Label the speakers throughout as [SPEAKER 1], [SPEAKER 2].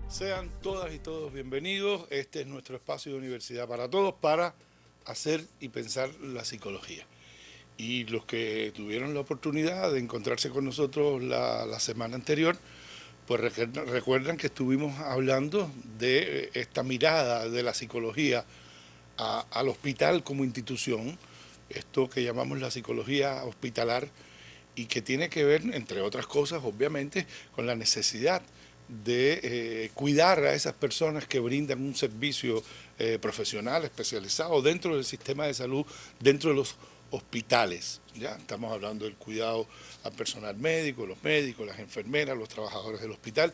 [SPEAKER 1] Sean todas y todos bienvenidos. Este es nuestro espacio de Universidad para Todos para hacer y pensar la psicología. Y los que tuvieron la oportunidad de encontrarse con nosotros la semana anterior, pues recuerdan que estuvimos hablando de esta mirada de la psicología al hospital como institución, esto que llamamos la psicología hospitalar, y que tiene que ver, entre otras cosas, obviamente, con la necesidad de cuidar a esas personas que brindan un servicio profesional especializado dentro del sistema de salud, dentro de los hospitales. Ya estamos hablando del cuidado al personal médico, los médicos, las enfermeras, los trabajadores del hospital,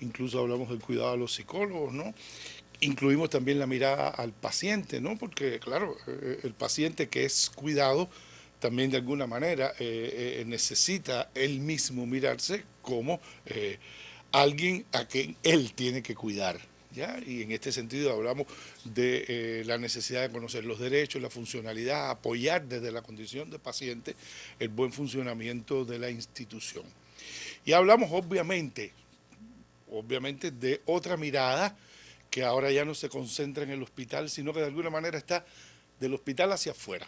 [SPEAKER 1] incluso hablamos del cuidado a los psicólogos, ¿no? Incluimos también la mirada al paciente, ¿no? Porque, claro, el paciente que es cuidado también de alguna manera necesita él mismo mirarse como alguien a quien él tiene que cuidar. ¿Ya? Y en este sentido hablamos de la necesidad de conocer los derechos, la funcionalidad, apoyar desde la condición de paciente el buen funcionamiento de la institución. Y hablamos obviamente de otra mirada que ahora ya no se concentra en el hospital, sino que de alguna manera está del hospital hacia afuera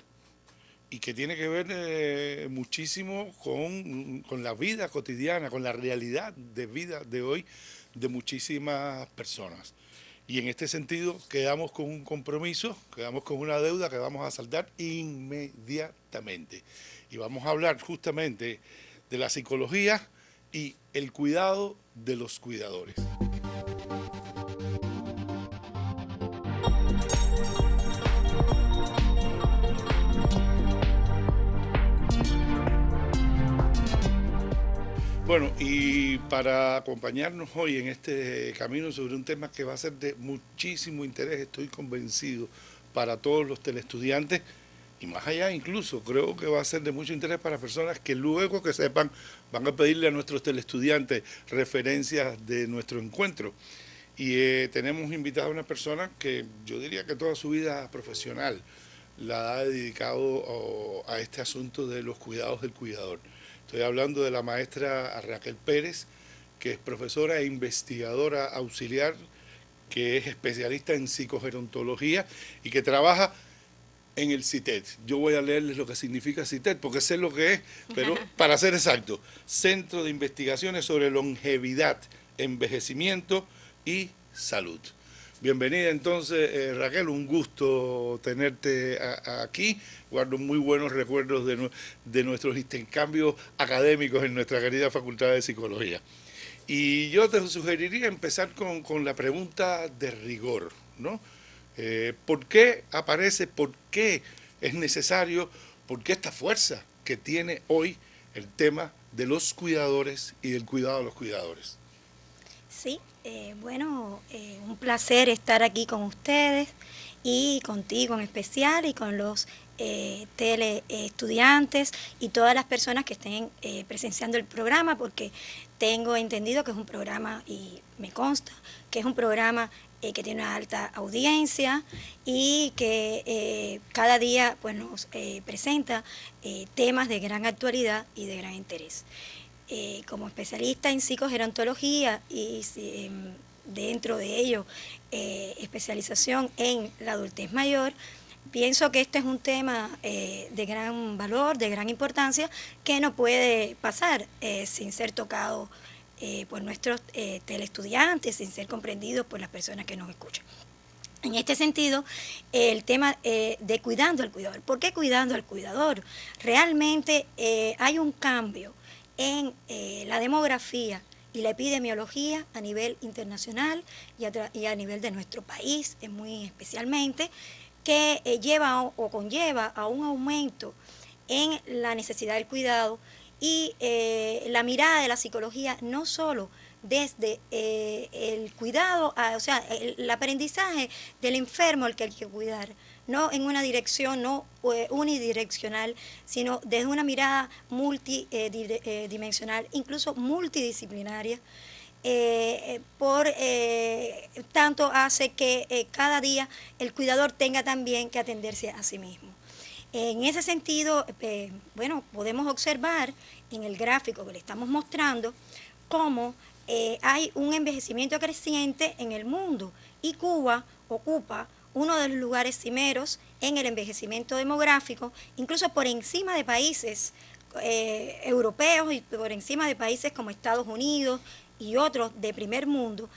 [SPEAKER 1] y que tiene que ver muchísimo con la vida cotidiana, con la realidad de vida de hoy de muchísimas personas. Y en este sentido quedamos con un compromiso, quedamos con una deuda que vamos a saldar inmediatamente. Y vamos a hablar justamente de la psicología y el cuidado de los cuidadores. Bueno, y para acompañarnos hoy en este camino sobre un tema que va a ser de muchísimo interés, estoy convencido, para todos los teleestudiantes, y más allá incluso, creo que va a ser de mucho interés para personas que luego que sepan van a pedirle a nuestros teleestudiantes referencias de nuestro encuentro. Y tenemos invitada a una persona que yo diría que toda su vida profesional la ha dedicado a este asunto de los cuidados del cuidador. Estoy hablando de la maestra Raquel Pérez, que es profesora e investigadora auxiliar, que es especialista en psicogerontología y que trabaja en el CITED. Yo voy a leerles lo que significa CITED, porque sé lo que es, pero para ser exacto, Centro de Investigaciones sobre Longevidad, Envejecimiento y Salud. Bienvenida entonces, Raquel, un gusto tenerte aquí. Guardo muy buenos recuerdos de nuestros intercambios académicos en nuestra querida Facultad de Psicología. Y yo te sugeriría empezar con la pregunta de rigor, ¿no? ¿Por qué aparece, por qué es necesario, por qué esta fuerza que tiene hoy el tema de los cuidadores y del cuidado de los cuidadores?
[SPEAKER 2] Sí, un placer estar aquí con ustedes y contigo en especial y con los tele estudiantes y todas las personas que estén presenciando el programa, porque tengo entendido que es un programa, y me consta que es un programa que tiene una alta audiencia y que cada día pues, nos presenta temas de gran actualidad y de gran interés. Como especialista en psicogerontología y dentro de ello especialización en la adultez mayor, pienso que este es un tema de gran valor, de gran importancia, que no puede pasar sin ser tocado por nuestros teleestudiantes, sin ser comprendido por las personas que nos escuchan. En este sentido, el tema de cuidando al cuidador. ¿Por qué cuidando al cuidador? Realmente hay un cambio en la demografía y la epidemiología a nivel internacional y a nivel de nuestro país, muy especialmente, que lleva o conlleva a un aumento en la necesidad del cuidado y la mirada de la psicología no solo desde el cuidado, o sea, el aprendizaje del enfermo al que hay que cuidar, no en una dirección no unidireccional, sino desde una mirada multidimensional, incluso multidisciplinaria. Tanto hace que cada día el cuidador tenga también que atenderse a sí mismo. En ese sentido, podemos observar en el gráfico que le estamos mostrando cómo hay un envejecimiento creciente en el mundo y Cuba ocupa uno de los lugares cimeros en el envejecimiento demográfico, incluso por encima de países europeos y por encima de países como Estados Unidos y otros de primer mundo.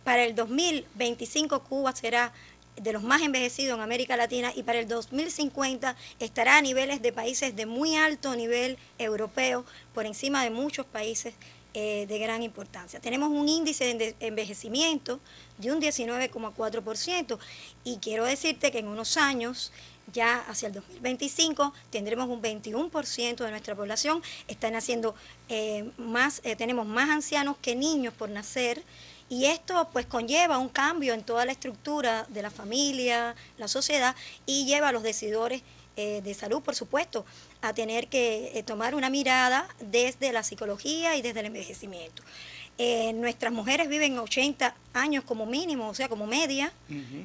[SPEAKER 2] Para el 2025 Cuba será de los más envejecidos en América Latina y para el 2050 estará a niveles de países de muy alto nivel europeo, por encima de muchos países de gran importancia. Tenemos un índice de envejecimiento de un 19,4% y quiero decirte que en unos años, ya hacia el 2025, tendremos un 21% de nuestra población, están naciendo tenemos más ancianos que niños por nacer. Y esto pues conlleva un cambio en toda la estructura de la familia, la sociedad, y lleva a los decidores de salud, por supuesto, a tener que tomar una mirada desde la psicología y desde el envejecimiento. Nuestras mujeres viven 80 años como mínimo, o sea, como media.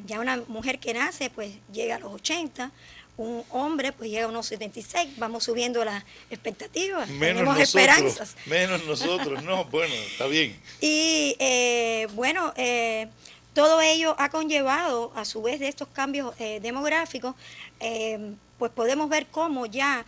[SPEAKER 2] Ya una mujer que nace pues llega a los 80. Un hombre pues llega a unos 76, vamos subiendo las expectativas, tenemos esperanzas.
[SPEAKER 1] Menos nosotros, no, bueno, está bien.
[SPEAKER 2] Y todo ello ha conllevado, a su vez de estos cambios demográficos, pues podemos ver cómo ya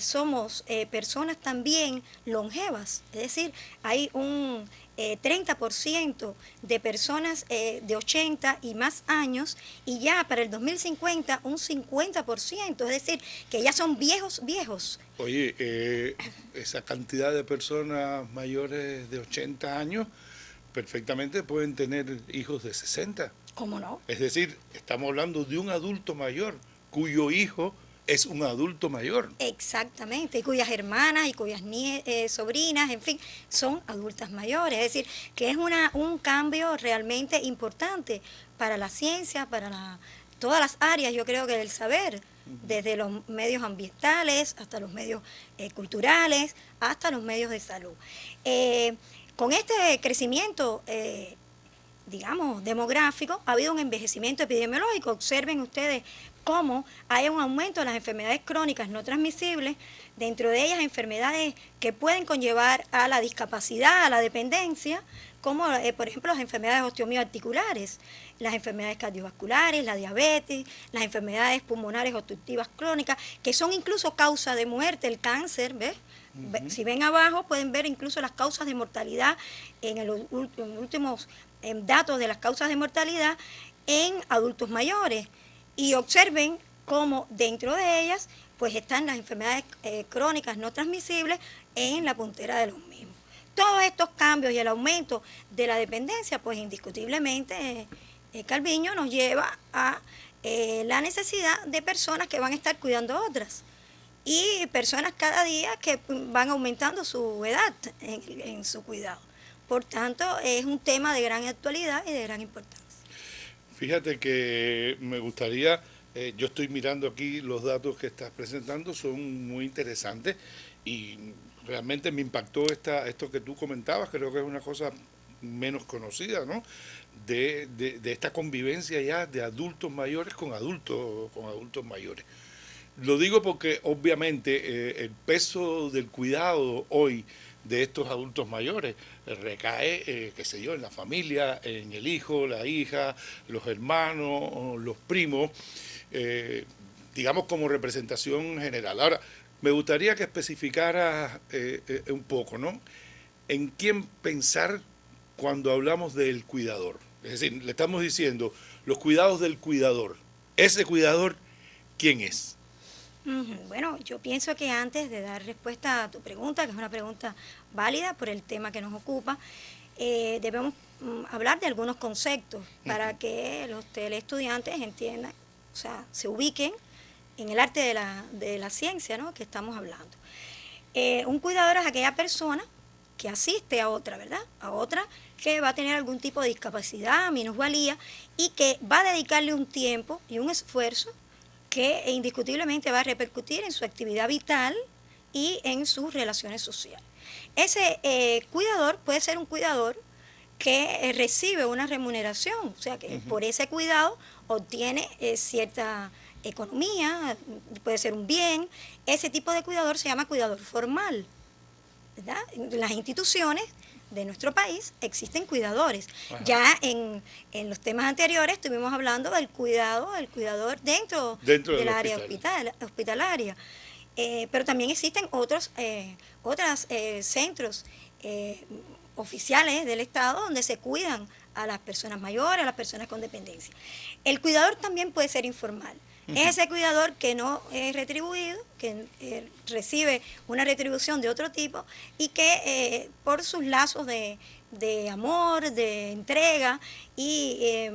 [SPEAKER 2] somos personas también longevas, es decir, hay un 30% de personas de 80 y más años y ya para el 2050 un 50%, es decir, que ya son viejos.
[SPEAKER 1] Oye, esa cantidad de personas mayores de 80 años perfectamente pueden tener hijos de 60.
[SPEAKER 2] ¿Cómo no?
[SPEAKER 1] Es decir, estamos hablando de un adulto mayor cuyo hijo es un adulto mayor.
[SPEAKER 2] Exactamente, y cuyas hermanas y cuyas sobrinas, en fin, son adultas mayores. Es decir, que es un cambio realmente importante para la ciencia, para todas las áreas, yo creo que del saber, desde los medios ambientales hasta los medios culturales, hasta los medios de salud. Con este crecimiento digamos, demográfico, ha habido un envejecimiento epidemiológico. Observen ustedes cómo hay un aumento de las enfermedades crónicas no transmisibles, dentro de ellas enfermedades que pueden conllevar a la discapacidad, a la dependencia, como por ejemplo las enfermedades osteomioarticulares, las enfermedades cardiovasculares, la diabetes, las enfermedades pulmonares obstructivas crónicas, que son incluso causa de muerte, el cáncer, ¿ves? Si ven abajo pueden ver incluso las causas de mortalidad en los últimos datos de las causas de mortalidad en adultos mayores y observen cómo dentro de ellas pues están las enfermedades crónicas no transmisibles en la puntera de los mismos. Todos estos cambios y el aumento de la dependencia pues indiscutiblemente Calviño nos lleva a la necesidad de personas que van a estar cuidando a otras y personas cada día que van aumentando su edad en su cuidado. Por tanto, es un tema de gran actualidad y de gran importancia.
[SPEAKER 1] Fíjate que me gustaría, yo estoy mirando aquí los datos que estás presentando, son muy interesantes y realmente me impactó esto que tú comentabas, creo que es una cosa menos conocida, ¿no? De esta convivencia ya de adultos mayores con adultos mayores. Lo digo porque obviamente el peso del cuidado hoy de estos adultos mayores recae, qué sé yo, en la familia, en el hijo, la hija, los hermanos, los primos, digamos como representación general. Ahora, me gustaría que especificara un poco, ¿no? ¿En quién pensar cuando hablamos del cuidador? Es decir, le estamos diciendo los cuidados del cuidador. Ese cuidador, ¿quién es?
[SPEAKER 2] Bueno, yo pienso que antes de dar respuesta a tu pregunta, que es una pregunta válida por el tema que nos ocupa, debemos hablar de algunos conceptos para que los teleestudiantes entiendan, o sea, se ubiquen en el arte de la ciencia, ¿no?, que estamos hablando. Un cuidador es aquella persona que asiste a otra, ¿verdad? A otra que va a tener algún tipo de discapacidad, minusvalía, y que va a dedicarle un tiempo y un esfuerzo que indiscutiblemente va a repercutir en su actividad vital y en sus relaciones sociales. Ese cuidador puede ser un cuidador que recibe una remuneración, o sea que por ese cuidado obtiene cierta economía, puede ser un bien. Ese tipo de cuidador se llama cuidador formal, ¿verdad? Las instituciones de nuestro país existen cuidadores.
[SPEAKER 1] Ajá.
[SPEAKER 2] Ya en los temas anteriores estuvimos hablando del cuidado, el cuidador dentro
[SPEAKER 1] Dentro del
[SPEAKER 2] del área
[SPEAKER 1] hospital.
[SPEAKER 2] hospitalaria. Pero también existen otros centros oficiales del Estado donde se cuidan a las personas mayores, a las personas con dependencia. El cuidador también puede ser informal. Es ese cuidador que no es retribuido, que recibe una retribución de otro tipo y que por sus lazos de amor, de entrega y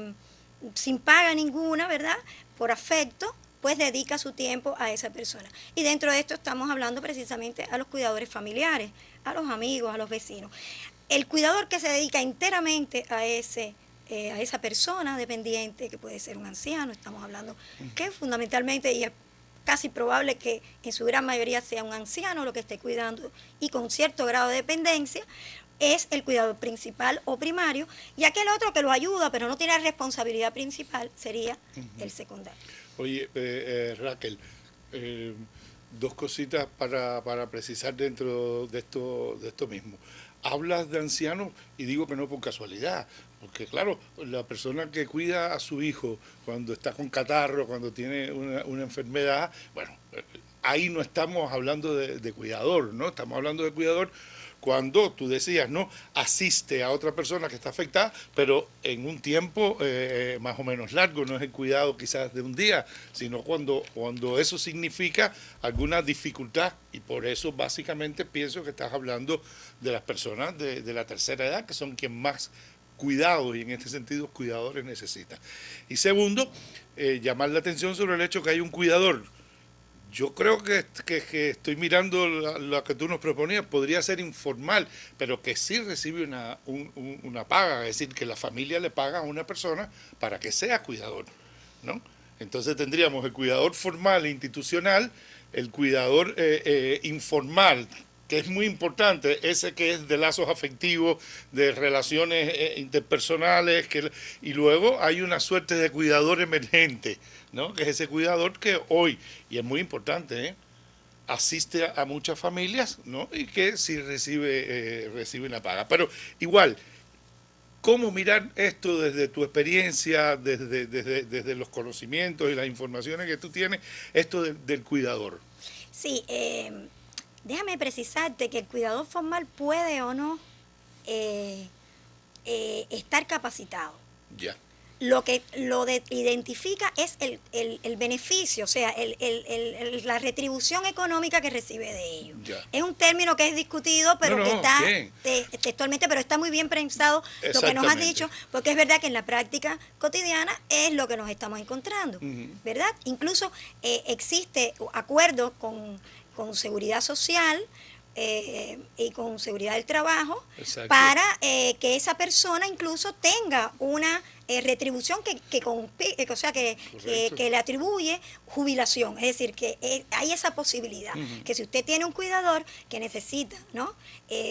[SPEAKER 2] sin paga ninguna, ¿verdad? Por afecto, pues dedica su tiempo a esa persona. Y dentro de esto estamos hablando precisamente a los cuidadores familiares, a los amigos, a los vecinos. El cuidador que se dedica enteramente a esa persona dependiente, que puede ser un anciano, estamos hablando que fundamentalmente, y es casi probable que en su gran mayoría sea un anciano lo que esté cuidando y con cierto grado de dependencia, es el cuidador principal o primario, y aquel otro que lo ayuda pero no tiene la responsabilidad principal sería el secundario.
[SPEAKER 1] Oye, Raquel, dos cositas para precisar dentro de esto mismo. Hablas de ancianos y digo que no por casualidad, porque claro, la persona que cuida a su hijo cuando está con catarro, cuando tiene una enfermedad, bueno, ahí no estamos hablando de cuidador, ¿no? Estamos hablando de cuidador cuando tú decías, ¿no? Asiste a otra persona que está afectada, pero en un tiempo más o menos largo, no es el cuidado quizás de un día, sino cuando eso significa alguna dificultad, y por eso básicamente pienso que estás hablando de las personas de la tercera edad, que son quien más cuidado, y en este sentido cuidadores necesitan. Y segundo, llamar la atención sobre el hecho que hay un cuidador. Yo creo que estoy mirando lo que tú nos proponías, podría ser informal, pero que sí recibe una paga, es decir, que la familia le paga a una persona para que sea cuidador, ¿no? Entonces tendríamos el cuidador formal e institucional, el cuidador informal, que es muy importante, ese que es de lazos afectivos, de relaciones interpersonales, y luego hay una suerte de cuidador emergente, ¿no? Que es ese cuidador que hoy, y es muy importante, asiste a muchas familias, ¿no? Y que sí recibe una paga. Pero igual, ¿cómo mirar esto desde tu experiencia, desde los conocimientos y las informaciones que tú tienes, esto del cuidador?
[SPEAKER 2] Sí, déjame precisarte que el cuidador formal puede o no estar capacitado.
[SPEAKER 1] Ya.
[SPEAKER 2] Lo que identifica es el beneficio, o sea, la retribución económica que recibe de ello.
[SPEAKER 1] Ya.
[SPEAKER 2] Es un término que es discutido, pero que está textualmente, pero está muy bien pensado lo que nos has dicho, porque es verdad que en la práctica cotidiana es lo que nos estamos encontrando, ¿verdad? Incluso existe acuerdos con seguridad social y con seguridad del trabajo. Exacto. Para que esa persona incluso tenga una retribución o sea, que le atribuye jubilación. Es decir, que hay esa posibilidad, que si usted tiene un cuidador que necesita, ¿no?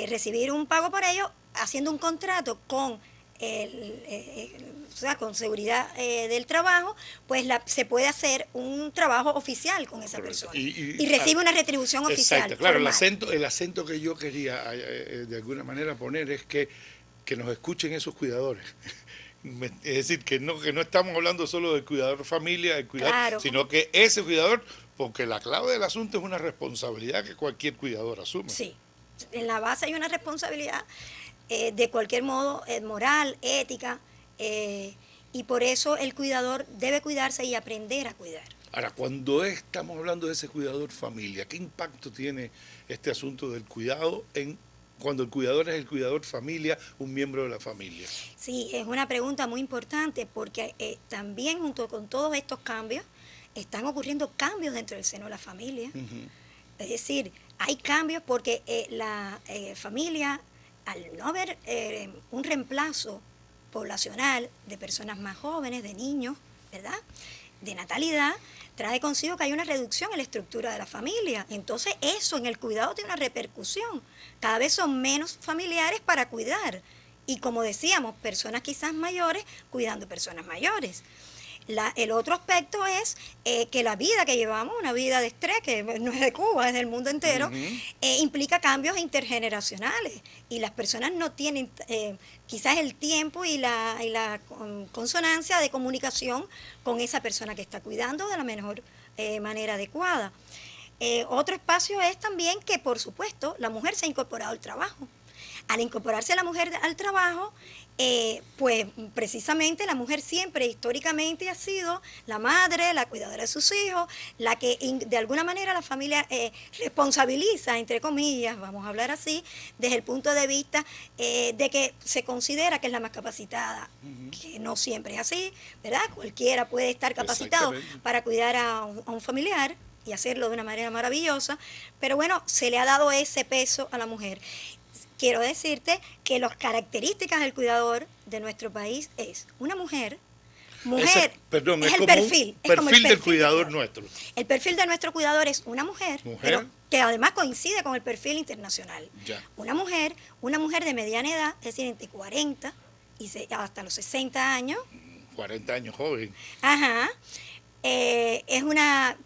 [SPEAKER 2] Recibir un pago por ello, haciendo un contrato con o sea, con seguridad del trabajo, pues se puede hacer un trabajo oficial con esa persona y recibe una retribución oficial.
[SPEAKER 1] Exacto, claro, el acento que yo quería de alguna manera poner es que nos escuchen esos cuidadores. Es decir, que no estamos hablando solo del cuidador familia, del cuidador, claro, sino que ese cuidador, porque la clave del asunto es una responsabilidad que cualquier cuidador asume.
[SPEAKER 2] Sí, en la base hay una responsabilidad de cualquier modo moral, ética, y por eso el cuidador debe cuidarse y aprender a cuidar.
[SPEAKER 1] Ahora, cuando estamos hablando de ese cuidador familia, ¿qué impacto tiene este asunto del cuidado cuando el cuidador es el cuidador familia, un miembro de la familia?
[SPEAKER 2] Sí, es una pregunta muy importante porque también junto con todos estos cambios están ocurriendo cambios dentro del seno de la familia. Es decir, hay cambios porque la familia, al no haber un reemplazo poblacional de personas más jóvenes, de niños, ¿verdad?, de natalidad, trae consigo que hay una reducción en la estructura de la familia. Entonces eso en el cuidado tiene una repercusión. Cada vez son menos familiares para cuidar. Y como decíamos, personas quizás mayores cuidando personas mayores. El otro aspecto es que la vida que llevamos, una vida de estrés, que no es de Cuba, es del mundo entero, implica cambios intergeneracionales y las personas no tienen quizás el tiempo y la consonancia de comunicación con esa persona que está cuidando de la mejor manera adecuada. Otro espacio es también que, por supuesto, la mujer se ha incorporado al trabajo. Al incorporarse la mujer al trabajo, pues precisamente la mujer siempre históricamente ha sido la madre, la cuidadora de sus hijos, la que de alguna manera la familia responsabiliza, entre comillas, vamos a hablar así, desde el punto de vista de que se considera que es la más capacitada, que no siempre es así, ¿verdad? Cualquiera puede estar capacitado para cuidar a un familiar y hacerlo de una manera maravillosa, pero bueno, se le ha dado ese peso a la mujer. Quiero decirte que las características del cuidador de nuestro país es una mujer,
[SPEAKER 1] perdón,
[SPEAKER 2] es
[SPEAKER 1] el
[SPEAKER 2] como
[SPEAKER 1] perfil del cuidador nuestro.
[SPEAKER 2] El perfil de nuestro cuidador es una mujer, pero que además coincide con el perfil internacional.
[SPEAKER 1] Ya.
[SPEAKER 2] Una mujer de mediana edad, es decir, entre 40 y hasta los 60 años.
[SPEAKER 1] 40 años joven.
[SPEAKER 2] Ajá. Es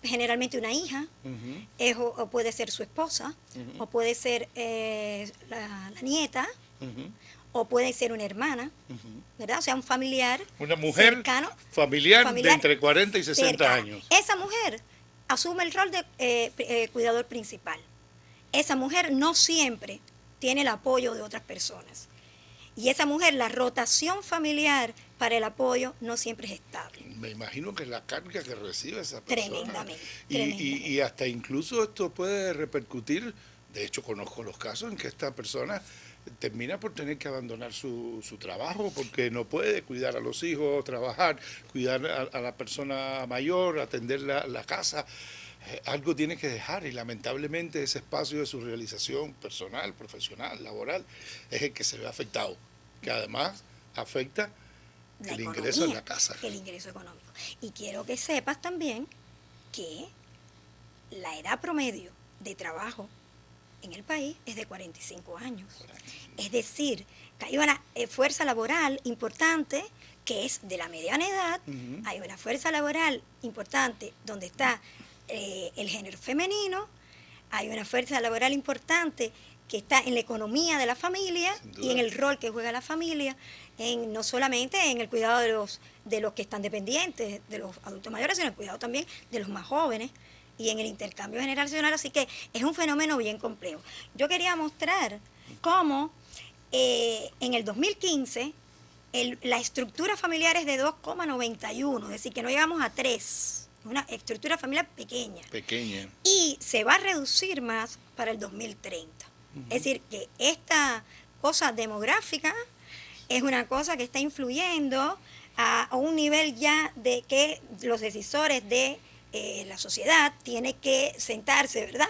[SPEAKER 2] generalmente una hija, o puede ser su esposa, o puede ser la nieta, o puede ser una hermana, ¿verdad? O sea, un familiar.
[SPEAKER 1] Una mujer cercano, familiar de entre 40 y 60 años.
[SPEAKER 2] Esa mujer asume el rol de cuidador principal. Esa mujer no siempre tiene el apoyo de otras personas. Y esa mujer, la rotación familiar para el apoyo no siempre es estable.
[SPEAKER 1] Me imagino que la carga que recibe esa persona.
[SPEAKER 2] Tremendamente.
[SPEAKER 1] Y hasta incluso esto puede repercutir, de hecho conozco los casos en que esta persona termina por tener que abandonar su trabajo porque no puede cuidar a los hijos, trabajar, cuidar a la persona mayor, atender la casa. Algo tiene que dejar y lamentablemente ese espacio de su realización personal, profesional, laboral, es el que se ve afectado, que además afecta el ingreso en la casa.
[SPEAKER 2] El ingreso económico. Y quiero que sepas también que la edad promedio de trabajo en el país es de 45 años. Es decir, que hay una fuerza laboral importante que es de la mediana edad, hay una fuerza laboral importante donde está el género femenino, hay una fuerza laboral importante que está en la economía de la familia y en el rol que juega la familia, no solamente en el cuidado de los que están dependientes, de los adultos mayores, sino en el cuidado también de los más jóvenes y en el intercambio generacional, así que es un fenómeno bien complejo. Yo quería mostrar cómo en el 2015 la estructura familiar es de 2,91, es decir, que no llegamos a 3. Una estructura familiar pequeña. Y se va a reducir más para el 2030. Es decir, que esta cosa demográfica es una cosa que está influyendo a un nivel ya de que los decisores de la sociedad tienen que sentarse, ¿verdad?,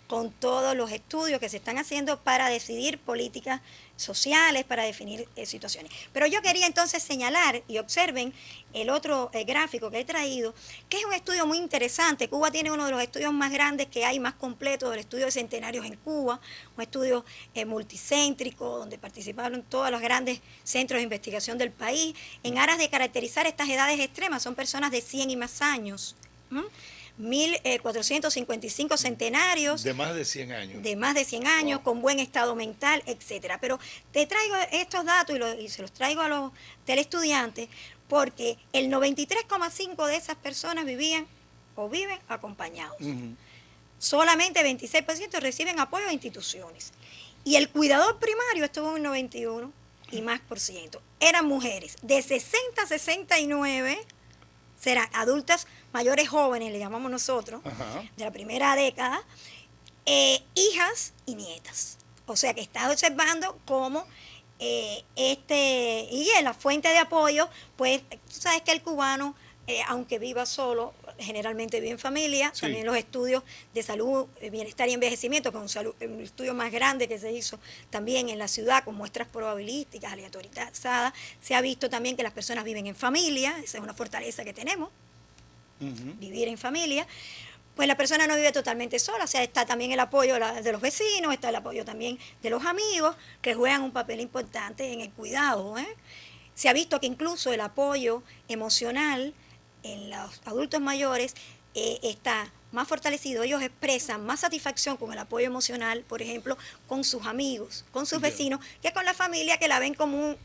[SPEAKER 2] con todos los estudios que se están haciendo para decidir políticas sociales, para definir situaciones. Pero yo quería entonces señalar, y observen el otro gráfico que he traído, que es un estudio muy interesante. Cuba tiene uno de los estudios más grandes que hay, más completos, del estudio de centenarios en Cuba, un estudio multicéntrico, donde participaron todos los grandes centros de investigación del país, en aras de caracterizar estas edades extremas. Son personas de 100 y más años. 1.455 centenarios.
[SPEAKER 1] De más de 100 años.
[SPEAKER 2] De más de 100 años, con buen estado mental, etcétera. Pero te traigo estos datos y se los traigo a los teleestudiantes porque el 93,5% de esas personas vivían o viven acompañados. Solamente 26% reciben apoyo de instituciones. Y el cuidador primario estuvo en un 91% y más por ciento. Eran mujeres de 60 a 69, serán adultas mayores jóvenes, le llamamos nosotros, de la primera década, hijas y nietas. O sea que estás observando cómo y en la fuente de apoyo, pues tú sabes que el cubano, aunque viva solo, generalmente vive en familia. Sí. También los estudios de salud, bienestar y envejecimiento, que es un estudio más grande que se hizo también en la ciudad con muestras probabilísticas, aleatorizadas, se ha visto también que las personas viven en familia, esa es una fortaleza que tenemos. Vivir en familia, pues la persona no vive totalmente sola, o sea, está también el apoyo de los vecinos, está el apoyo también de los amigos, que juegan un papel importante en el cuidado. Se ha visto que incluso el apoyo emocional en los adultos mayores está más fortalecido. Ellos expresan más satisfacción con el apoyo emocional, por ejemplo, con sus amigos, con sus vecinos, que con la familia, que la ven como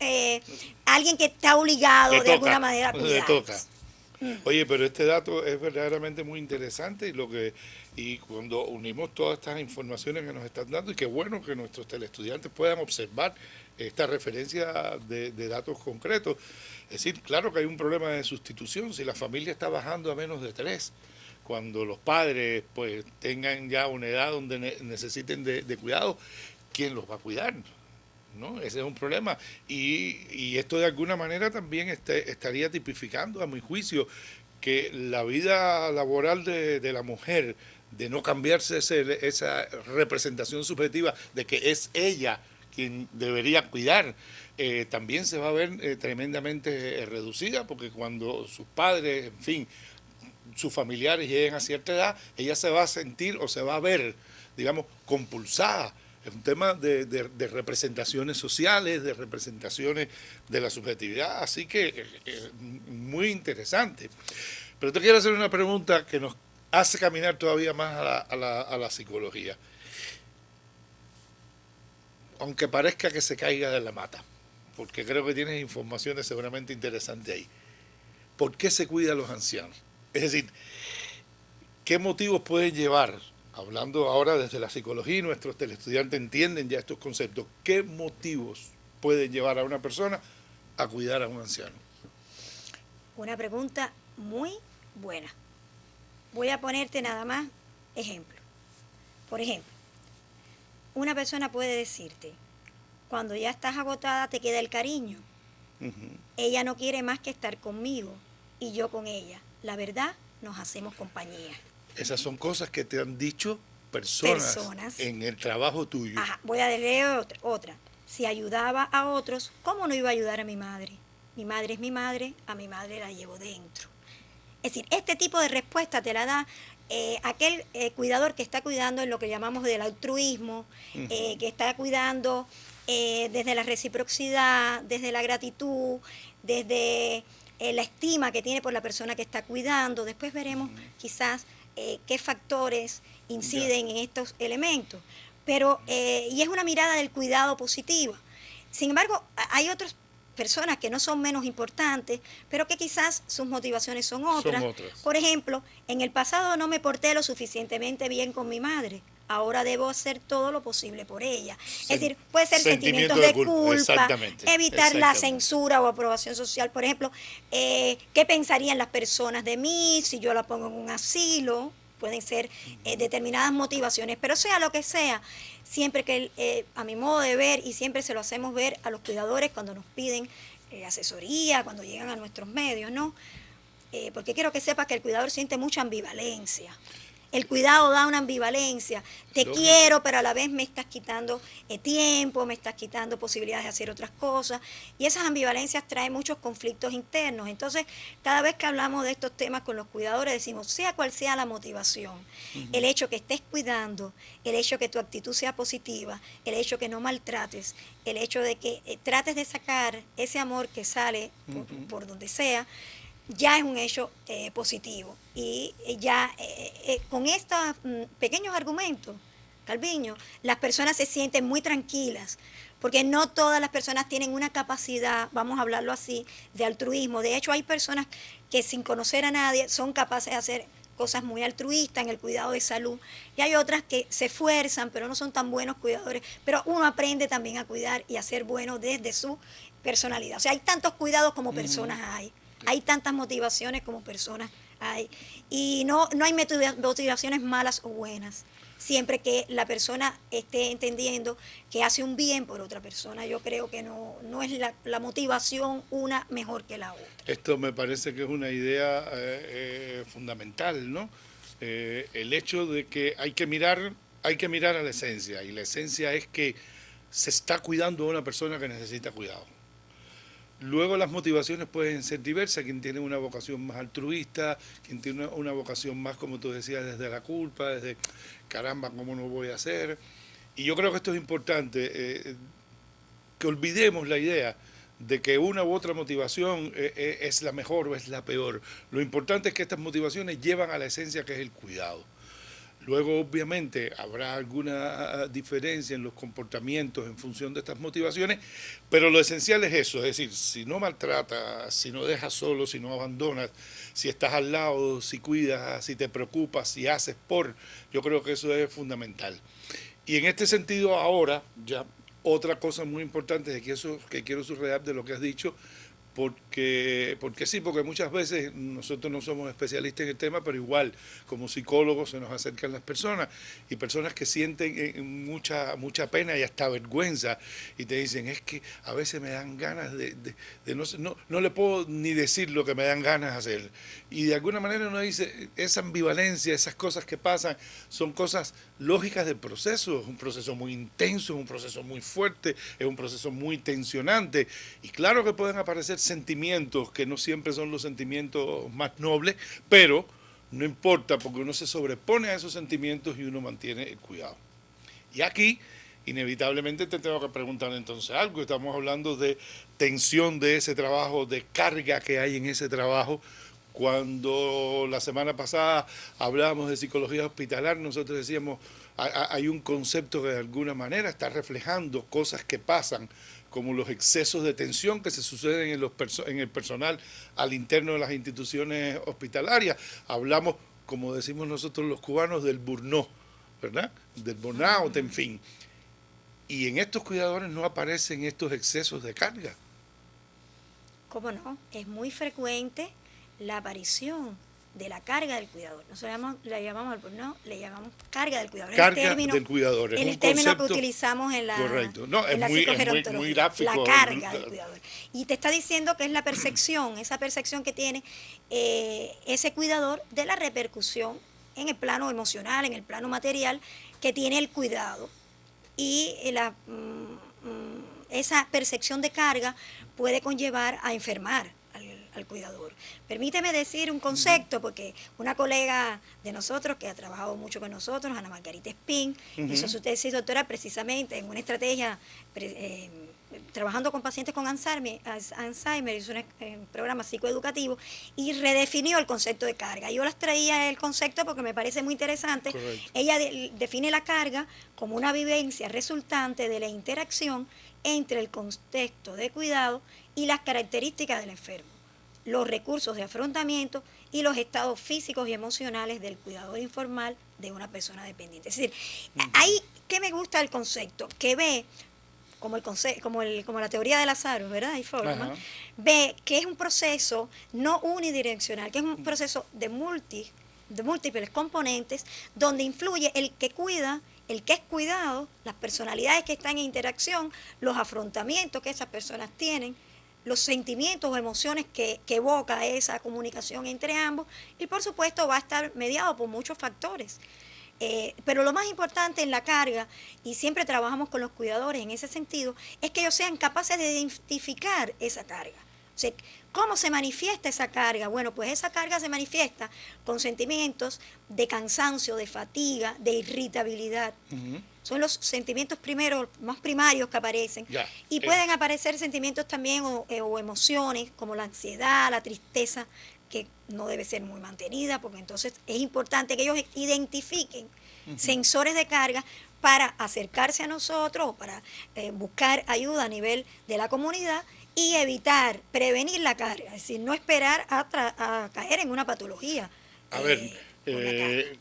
[SPEAKER 2] alguien que está obligado de alguna manera a
[SPEAKER 1] le toca.
[SPEAKER 2] cuidarlos.
[SPEAKER 1] Oye, pero este dato es verdaderamente muy interesante y cuando unimos todas estas informaciones que nos están dando, y qué bueno que nuestros teleestudiantes puedan observar esta referencia de datos concretos. Es decir, claro que hay un problema de sustitución. Si la familia está bajando a menos de 3, cuando los padres pues tengan ya una edad donde necesiten de cuidado, ¿quién los va a cuidar? ¿No? Ese es un problema. Y esto de alguna manera también estaría tipificando, a mi juicio, que la vida laboral de la mujer, de no cambiarse esa representación subjetiva de que es ella quien debería cuidar, también se va a ver tremendamente reducida, porque cuando sus padres, en fin, sus familiares lleguen a cierta edad, ella se va a sentir o se va a ver, digamos, compulsada. Es un tema de representaciones sociales, de representaciones de la subjetividad, así que muy interesante. Pero te quiero hacer una pregunta que nos hace caminar todavía más a la psicología. Aunque parezca que se caiga de la mata, porque creo que tienes informaciones seguramente interesantes ahí. ¿Por qué se cuida a los ancianos? Es decir, ¿qué motivos pueden llevar? Hablando ahora desde la psicología, y nuestros teleestudiantes entienden ya estos conceptos. ¿Qué motivos pueden llevar a una persona a cuidar a un anciano?
[SPEAKER 2] Una pregunta muy buena. Voy a ponerte nada más ejemplo. Por ejemplo, una persona puede decirte, cuando ya estás agotada te queda el cariño. Ella no quiere más que estar conmigo y yo con ella. La verdad, nos hacemos compañía.
[SPEAKER 1] Esas son cosas que te han dicho personas en el trabajo tuyo.
[SPEAKER 2] Ajá, voy a leer otra. Si ayudaba a otros, ¿cómo no iba a ayudar a mi madre? Mi madre es mi madre, a mi madre la llevo dentro. Es decir, este tipo de respuesta te la da aquel cuidador que está cuidando en lo que llamamos del altruismo, que está cuidando desde la reciprocidad, desde la gratitud, desde la estima que tiene por la persona que está cuidando. Después veremos quizás qué factores inciden en estos elementos. Pero, y es una mirada del cuidado positiva. Sin embargo, hay otras personas que no son menos importantes, pero que quizás sus motivaciones son otras. Por ejemplo, en el pasado no me porté lo suficientemente bien con mi madre. Ahora debo hacer todo lo posible por ella. Es decir, puede ser sentimientos de culpa, evitar la censura o aprobación social. Por ejemplo, ¿qué pensarían las personas de mí si yo la pongo en un asilo? Pueden ser determinadas motivaciones, pero sea lo que sea, siempre que a mi modo de ver, y siempre se lo hacemos ver a los cuidadores cuando nos piden asesoría, cuando llegan a nuestros medios, ¿no? Porque quiero que sepas que el cuidador siente mucha ambivalencia. El cuidado da una ambivalencia. Te quiero, pero a la vez me estás quitando tiempo, me estás quitando posibilidades de hacer otras cosas. Y esas ambivalencias traen muchos conflictos internos. Entonces, cada vez que hablamos de estos temas con los cuidadores, decimos, sea cual sea la motivación, el hecho que estés cuidando, el hecho que tu actitud sea positiva, el hecho que no maltrates, el hecho de que trates de sacar ese amor que sale por donde sea, ya es un hecho positivo. Y ya con estos pequeños argumentos, Calviño, las personas se sienten muy tranquilas, porque no todas las personas tienen una capacidad, vamos a hablarlo así, de altruismo. De hecho, hay personas que sin conocer a nadie son capaces de hacer cosas muy altruistas en el cuidado de salud, y hay otras que se esfuerzan, pero no son tan buenos cuidadores. Pero uno aprende también a cuidar y a ser bueno desde su personalidad. O sea, hay tantos cuidados como personas hay. Hay tantas motivaciones como personas hay. Y no hay motivaciones malas o buenas. Siempre que la persona esté entendiendo que hace un bien por otra persona, yo creo que no es la motivación una mejor que la otra.
[SPEAKER 1] Esto me parece que es una idea fundamental, ¿no? El hecho de que hay que mirar a la esencia, y la esencia es que se está cuidando a una persona que necesita cuidado. Luego las motivaciones pueden ser diversas, quien tiene una vocación más altruista, quien tiene una vocación más, como tú decías, desde la culpa, desde caramba, ¿cómo no voy a hacer? Y yo creo que esto es importante, que olvidemos la idea de que una u otra motivación es la mejor o es la peor. Lo importante es que estas motivaciones llevan a la esencia, que es el cuidado. Luego, obviamente, habrá alguna diferencia en los comportamientos en función de estas motivaciones, pero lo esencial es eso, es decir, si no maltratas, si no dejas solo, si no abandonas, si estás al lado, si cuidas, si te preocupas, si haces por, yo creo que eso es fundamental. Y en este sentido, ahora, ya otra cosa muy importante que quiero subrayar de lo que has dicho, porque sí, porque muchas veces nosotros no somos especialistas en el tema, pero igual como psicólogos se nos acercan las personas y personas que sienten mucha pena y hasta vergüenza y te dicen, es que a veces me dan ganas de no le puedo ni decir lo que me dan ganas de hacer. Y de alguna manera uno dice, esa ambivalencia, esas cosas que pasan, son cosas lógicas del proceso, es un proceso muy intenso, es un proceso muy fuerte, es un proceso muy tensionante, y claro que pueden aparecer sentimientos que no siempre son los sentimientos más nobles, pero no importa, porque uno se sobrepone a esos sentimientos y uno mantiene el cuidado. Y aquí, inevitablemente, te tengo que preguntar entonces algo. Estamos hablando de tensión de ese trabajo, de carga que hay en ese trabajo. Cuando la semana pasada hablábamos de psicología hospitalar, nosotros decíamos, hay un concepto que de alguna manera está reflejando cosas que pasan, como los excesos de tensión que se suceden en el personal al interno de las instituciones hospitalarias. Hablamos, como decimos nosotros los cubanos, del burnout, ¿verdad? Del burnout, en fin. Y en estos cuidadores no aparecen estos excesos de carga.
[SPEAKER 2] ¿Cómo no? Es muy frecuente la aparición de la carga del cuidador. Nosotros la llamamos al burnout, le llamamos carga del cuidador.
[SPEAKER 1] Carga del cuidador.
[SPEAKER 2] Es el término que utilizamos en la,
[SPEAKER 1] correcto. No,
[SPEAKER 2] en la psicogerontología.
[SPEAKER 1] Es muy gráfico.
[SPEAKER 2] La carga del cuidador. Y te está diciendo que es la percepción, esa percepción que tiene ese cuidador de la repercusión en el plano emocional, en el plano material, que tiene el cuidado. Y esa percepción de carga puede conllevar a enfermar al cuidador. Permíteme decir un concepto, porque una colega de nosotros que ha trabajado mucho con nosotros, Ana Margarita Espín, hizo su tesis doctora precisamente en una estrategia trabajando con pacientes con Alzheimer, hizo un programa psicoeducativo y redefinió el concepto de carga. Yo las traía el concepto porque me parece muy interesante.
[SPEAKER 1] Correcto.
[SPEAKER 2] Ella define la carga como una vivencia resultante de la interacción entre el contexto de cuidado y las características del enfermo, los recursos de afrontamiento y los estados físicos y emocionales del cuidador informal de una persona dependiente. Es decir, ahí que me gusta el concepto, que ve como la teoría de Lazaro, ¿verdad? Hay forma, ve que es un proceso no unidireccional, que es un proceso de múltiples componentes, donde influye el que cuida, el que es cuidado, las personalidades que están en interacción, los afrontamientos que esas personas tienen, los sentimientos o emociones que evoca esa comunicación entre ambos, y por supuesto va a estar mediado por muchos factores. Pero lo más importante en la carga, y siempre trabajamos con los cuidadores en ese sentido, es que ellos sean capaces de identificar esa carga. O sea, ¿cómo se manifiesta esa carga? Bueno, pues esa carga se manifiesta con sentimientos de cansancio, de fatiga, de irritabilidad. Son los sentimientos más primarios que aparecen. Y pueden aparecer sentimientos también o emociones como la ansiedad, la tristeza, que no debe ser muy mantenida, porque entonces es importante que ellos identifiquen sensores de carga para acercarse a nosotros o para buscar ayuda a nivel de la comunidad y evitar, prevenir la carga, es decir, no esperar a caer en una patología.
[SPEAKER 1] A ver,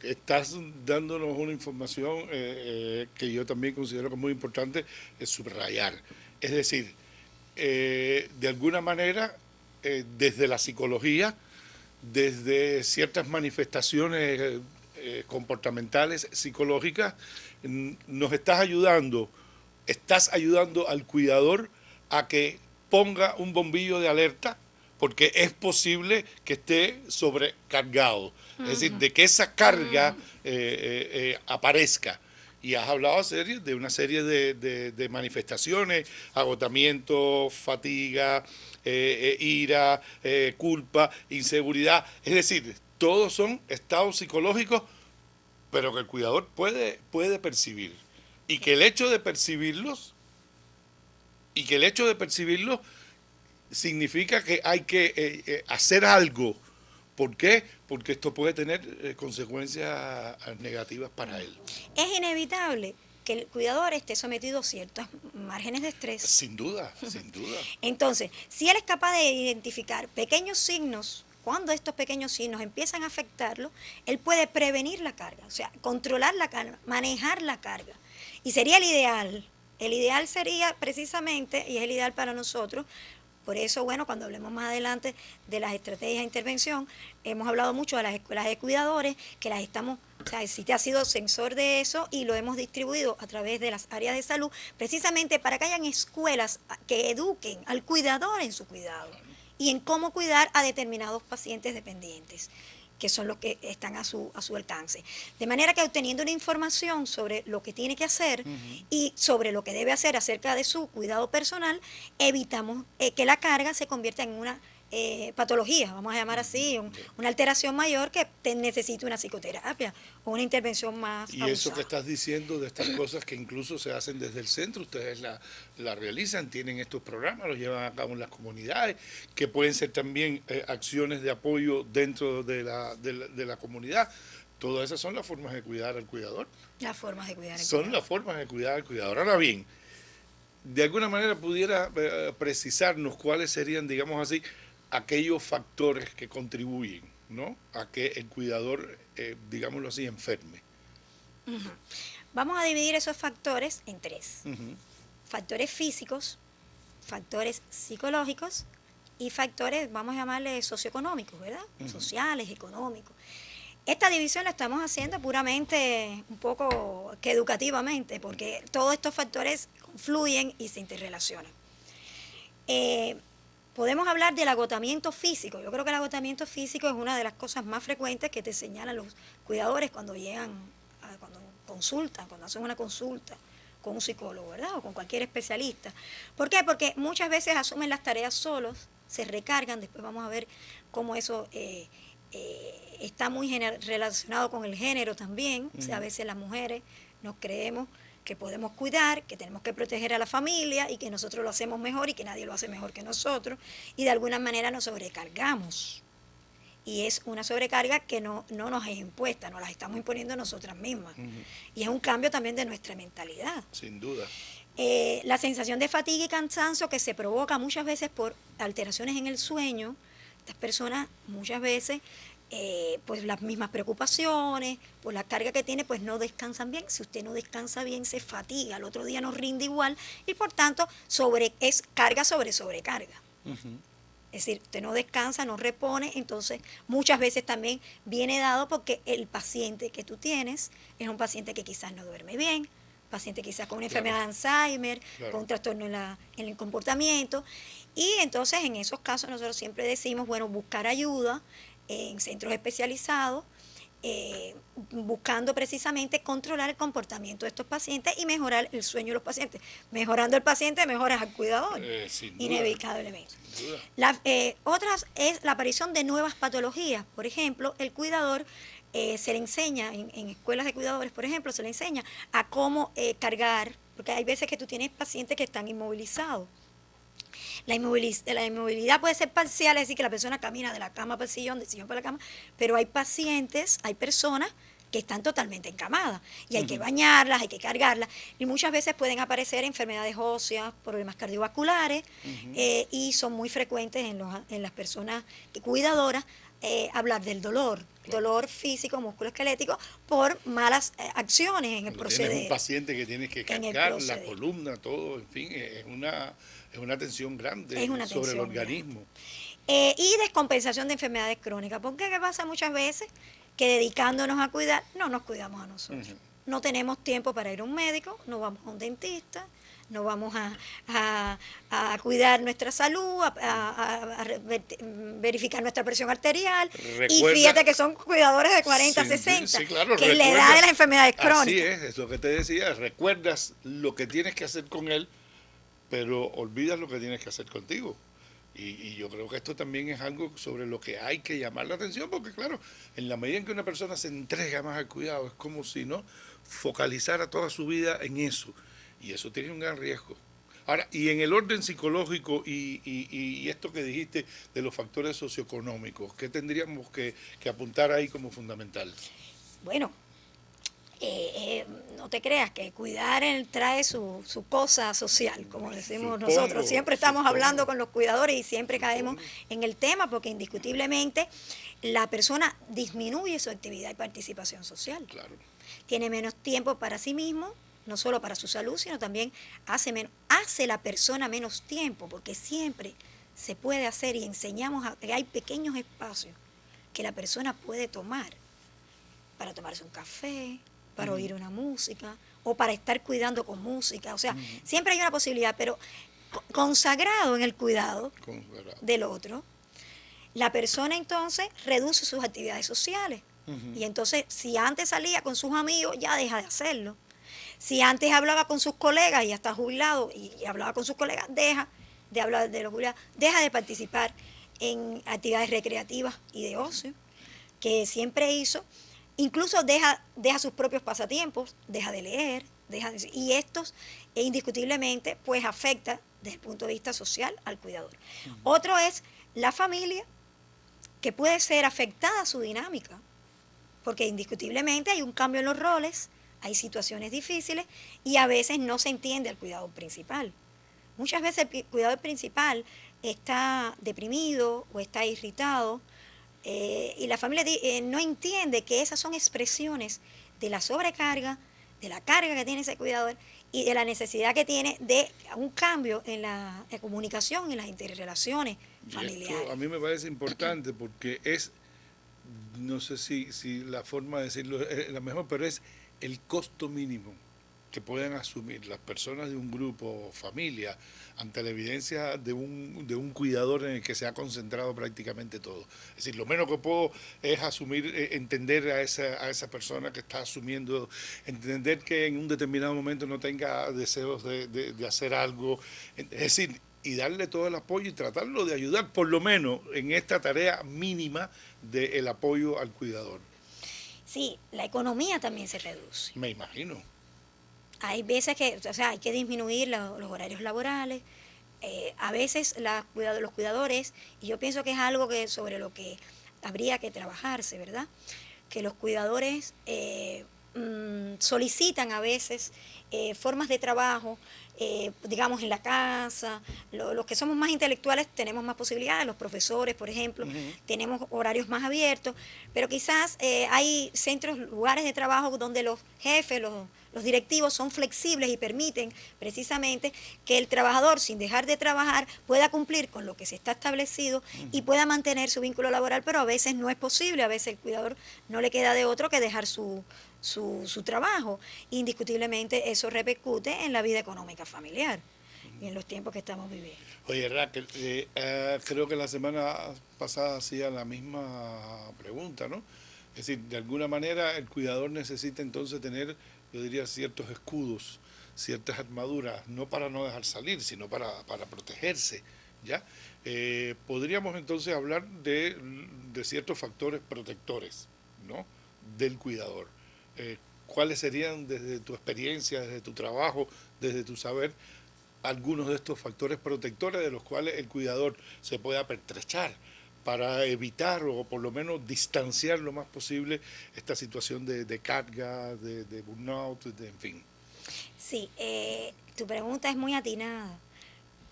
[SPEAKER 1] estás dándonos una información que yo también considero que es muy importante subrayar. Es decir, de alguna manera, desde la psicología, desde ciertas manifestaciones comportamentales, psicológicas, estás ayudando al cuidador a que ponga un bombillo de alerta, porque es posible que esté sobrecargado, es decir, de que esa carga aparezca. Y has hablado de una serie de manifestaciones, agotamiento, fatiga, ira, culpa, inseguridad. Es decir, todos son estados psicológicos, pero que el cuidador puede percibir. Y que el hecho de percibirlos significa que hay que hacer algo. ¿Por qué? Porque esto puede tener consecuencias negativas para él.
[SPEAKER 2] Es inevitable que el cuidador esté sometido a ciertos márgenes de estrés.
[SPEAKER 1] Sin duda, sin duda.
[SPEAKER 2] Entonces, si él es capaz de identificar pequeños signos, cuando estos pequeños signos empiezan a afectarlo, él puede prevenir la carga, o sea, controlar la carga, manejar la carga. Y sería el ideal sería precisamente, y es el ideal para nosotros. Por eso, bueno, cuando hablemos más adelante de las estrategias de intervención, hemos hablado mucho de las escuelas de cuidadores, que las estamos, o sea, CITE ha sido censor de eso y lo hemos distribuido a través de las áreas de salud, precisamente para que hayan escuelas que eduquen al cuidador en su cuidado y en cómo cuidar a determinados pacientes dependientes, que son los que están a su alcance. De manera que obteniendo una información sobre lo que tiene que hacer y sobre lo que debe hacer acerca de su cuidado personal, evitamos que la carga se convierta en una patología, vamos a llamar así, una alteración mayor que necesite una psicoterapia o una intervención más
[SPEAKER 1] Y
[SPEAKER 2] abusada.
[SPEAKER 1] eso que estás diciendo de estas cosas que incluso se hacen desde el centro, ustedes la realizan, tienen estos programas, los llevan a cabo en las comunidades, que pueden ser también acciones de apoyo dentro de la comunidad. Todas esas son las formas de cuidar al cuidador.
[SPEAKER 2] Las formas de cuidar al
[SPEAKER 1] Son
[SPEAKER 2] cuidador.
[SPEAKER 1] las formas de cuidar al cuidador. Ahora bien, de alguna manera pudiera precisarnos cuáles serían, digamos así, aquellos factores que contribuyen, ¿no?, a que el cuidador, digámoslo así, enferme.
[SPEAKER 2] Vamos a dividir esos factores en tres. Factores físicos, factores psicológicos y factores, vamos a llamarle socioeconómicos, ¿verdad? Sociales, económicos. Esta división la estamos haciendo puramente, un poco que educativamente, porque todos estos factores confluyen y se interrelacionan. Podemos hablar del agotamiento físico. Yo creo que el agotamiento físico es una de las cosas más frecuentes que te señalan los cuidadores cuando llegan, cuando consultan, cuando hacen una consulta con un psicólogo, ¿verdad? O con cualquier especialista. ¿Por qué? Porque muchas veces asumen las tareas solos, se recargan, después vamos a ver cómo eso está muy relacionado con el género también. O sea, a veces las mujeres nos creemos que podemos cuidar, que tenemos que proteger a la familia y que nosotros lo hacemos mejor y que nadie lo hace mejor que nosotros, y de alguna manera nos sobrecargamos. Y es una sobrecarga que no nos es impuesta, nos la estamos imponiendo nosotras mismas. Y es un cambio también de nuestra mentalidad.
[SPEAKER 1] Sin duda.
[SPEAKER 2] La sensación de fatiga y cansancio que se provoca muchas veces por alteraciones en el sueño. Estas personas muchas veces, pues las mismas preocupaciones, por la carga que tiene, pues no descansan bien. Si usted no descansa bien, se fatiga, al otro día no rinde igual y por tanto es carga sobre sobrecarga. Es decir, usted no descansa, no repone, entonces muchas veces también viene dado porque el paciente que tú tienes es un paciente que quizás no duerme bien, paciente quizás con una enfermedad de Alzheimer, con un trastorno en el comportamiento, y entonces en esos casos nosotros siempre decimos, bueno, buscar ayuda en centros especializados, buscando precisamente controlar el comportamiento de estos pacientes y mejorar el sueño de los pacientes. Mejorando el paciente, mejoras al cuidador, inevitablemente. Otras es la aparición de nuevas patologías. Por ejemplo, el cuidador se le enseña, en escuelas de cuidadores, por ejemplo, se le enseña a cómo cargar, porque hay veces que tú tienes pacientes que están inmovilizados. La inmovilidad puede ser parcial, es decir, que la persona camina de la cama para el sillón, del sillón para la cama, pero hay pacientes, hay personas que están totalmente encamadas y hay que bañarlas, hay que cargarlas, y muchas veces pueden aparecer enfermedades óseas, problemas cardiovasculares, y son muy frecuentes en las personas cuidadoras, hablar del dolor físico, musculoesquelético, por malas acciones en el proceder.
[SPEAKER 1] Tienes un paciente que tienes que cargar la columna, todo, en fin, es una tensión grande sobre el organismo.
[SPEAKER 2] Y descompensación de enfermedades crónicas. Porque ¿qué pasa muchas veces? Que dedicándonos a cuidar, no nos cuidamos a nosotros. No tenemos tiempo para ir a un médico, no vamos a un dentista, no vamos a cuidar nuestra salud, a verificar nuestra presión arterial. Y fíjate que son cuidadores de 40, 60,
[SPEAKER 1] claro,
[SPEAKER 2] que es la edad de las enfermedades crónicas.
[SPEAKER 1] Así es lo que te decía, recuerdas lo que tienes que hacer con él, pero olvidas lo que tienes que hacer contigo. Y yo creo que esto también es algo sobre lo que hay que llamar la atención, porque claro, en la medida en que una persona se entrega más al cuidado, es como si no focalizara toda su vida en eso. Y eso tiene un gran riesgo. Ahora, y en el orden psicológico y esto que dijiste de los factores socioeconómicos, ¿qué tendríamos que apuntar ahí como fundamental?
[SPEAKER 2] Bueno, no te creas que cuidar trae su cosa social, como decimos nosotros. Siempre estamos hablando con los cuidadores y siempre caemos en el tema porque indiscutiblemente la persona disminuye su actividad y participación social.
[SPEAKER 1] Claro.
[SPEAKER 2] Tiene menos tiempo para sí mismo, no solo para su salud, sino también hace la persona menos tiempo, porque siempre se puede hacer y enseñamos que hay pequeños espacios que la persona puede tomar para tomarse un café, para oír una música o para estar cuidando con música. O sea, siempre hay una posibilidad, pero consagrado en el cuidado del otro, la persona entonces reduce sus actividades sociales. Y entonces, si antes salía con sus amigos, ya deja de hacerlo. Si antes hablaba con sus colegas y ya está jubilado y hablaba con sus colegas, deja de hablar de los jubilados, deja de participar en actividades recreativas y de ocio que siempre hizo. Incluso deja sus propios pasatiempos, deja de leer, y estos indiscutiblemente pues afecta desde el punto de vista social al cuidador. Otro es la familia, que puede ser afectada a su dinámica, porque indiscutiblemente hay un cambio en los roles, hay situaciones difíciles y a veces no se entiende al cuidador principal. Muchas veces el cuidador principal está deprimido o está irritado, y la familia no entiende que esas son expresiones de la sobrecarga, de la carga que tiene ese cuidador y de la necesidad que tiene de un cambio en la comunicación, en las interrelaciones familiares.
[SPEAKER 1] Esto a mí me parece importante porque es, no sé si la forma de decirlo es la mejor, pero es el costo mínimo que pueden asumir las personas de un grupo o familia ante la evidencia de un cuidador en el que se ha concentrado prácticamente todo. Es decir, lo menos que puedo es asumir, entender a esa persona que está asumiendo, entender que en un determinado momento no tenga deseos de hacer algo, es decir, y darle todo el apoyo y tratarlo de ayudar, por lo menos en esta tarea mínima del apoyo al cuidador.
[SPEAKER 2] Sí, la economía también se reduce.
[SPEAKER 1] Me imagino.
[SPEAKER 2] Hay veces que, o sea, hay que disminuir los horarios laborales. A veces los cuidadores, y yo pienso que es algo sobre lo que habría que trabajarse, ¿verdad? Que los cuidadores solicitan a veces formas de trabajo, digamos, en la casa. Los que somos más intelectuales tenemos más posibilidades, los profesores, por ejemplo, tenemos horarios más abiertos, pero quizás hay lugares de trabajo donde los jefes, los directivos son flexibles y permiten precisamente que el trabajador, sin dejar de trabajar, pueda cumplir con lo que se está establecido y pueda mantener su vínculo laboral, pero a veces no es posible, a veces el cuidador no le queda de otro que dejar su trabajo. Indiscutiblemente eso repercute en la vida económica familiar y en los tiempos que estamos viviendo.
[SPEAKER 1] Oye, Raquel, creo que la semana pasada hacía la misma pregunta, ¿no? Es decir, de alguna manera el cuidador necesita entonces tener, yo diría, ciertos escudos, ciertas armaduras, no para no dejar salir, sino para protegerse, ¿ya? Podríamos entonces hablar de ciertos factores protectores, ¿no?, del cuidador. ¿Cuáles serían, desde tu experiencia, desde tu trabajo, desde tu saber, algunos de estos factores protectores de los cuales el cuidador se puede apertrechar para evitar o por lo menos distanciar lo más posible esta situación de carga, de burnout, en fin?
[SPEAKER 2] Sí, tu pregunta es muy atinada,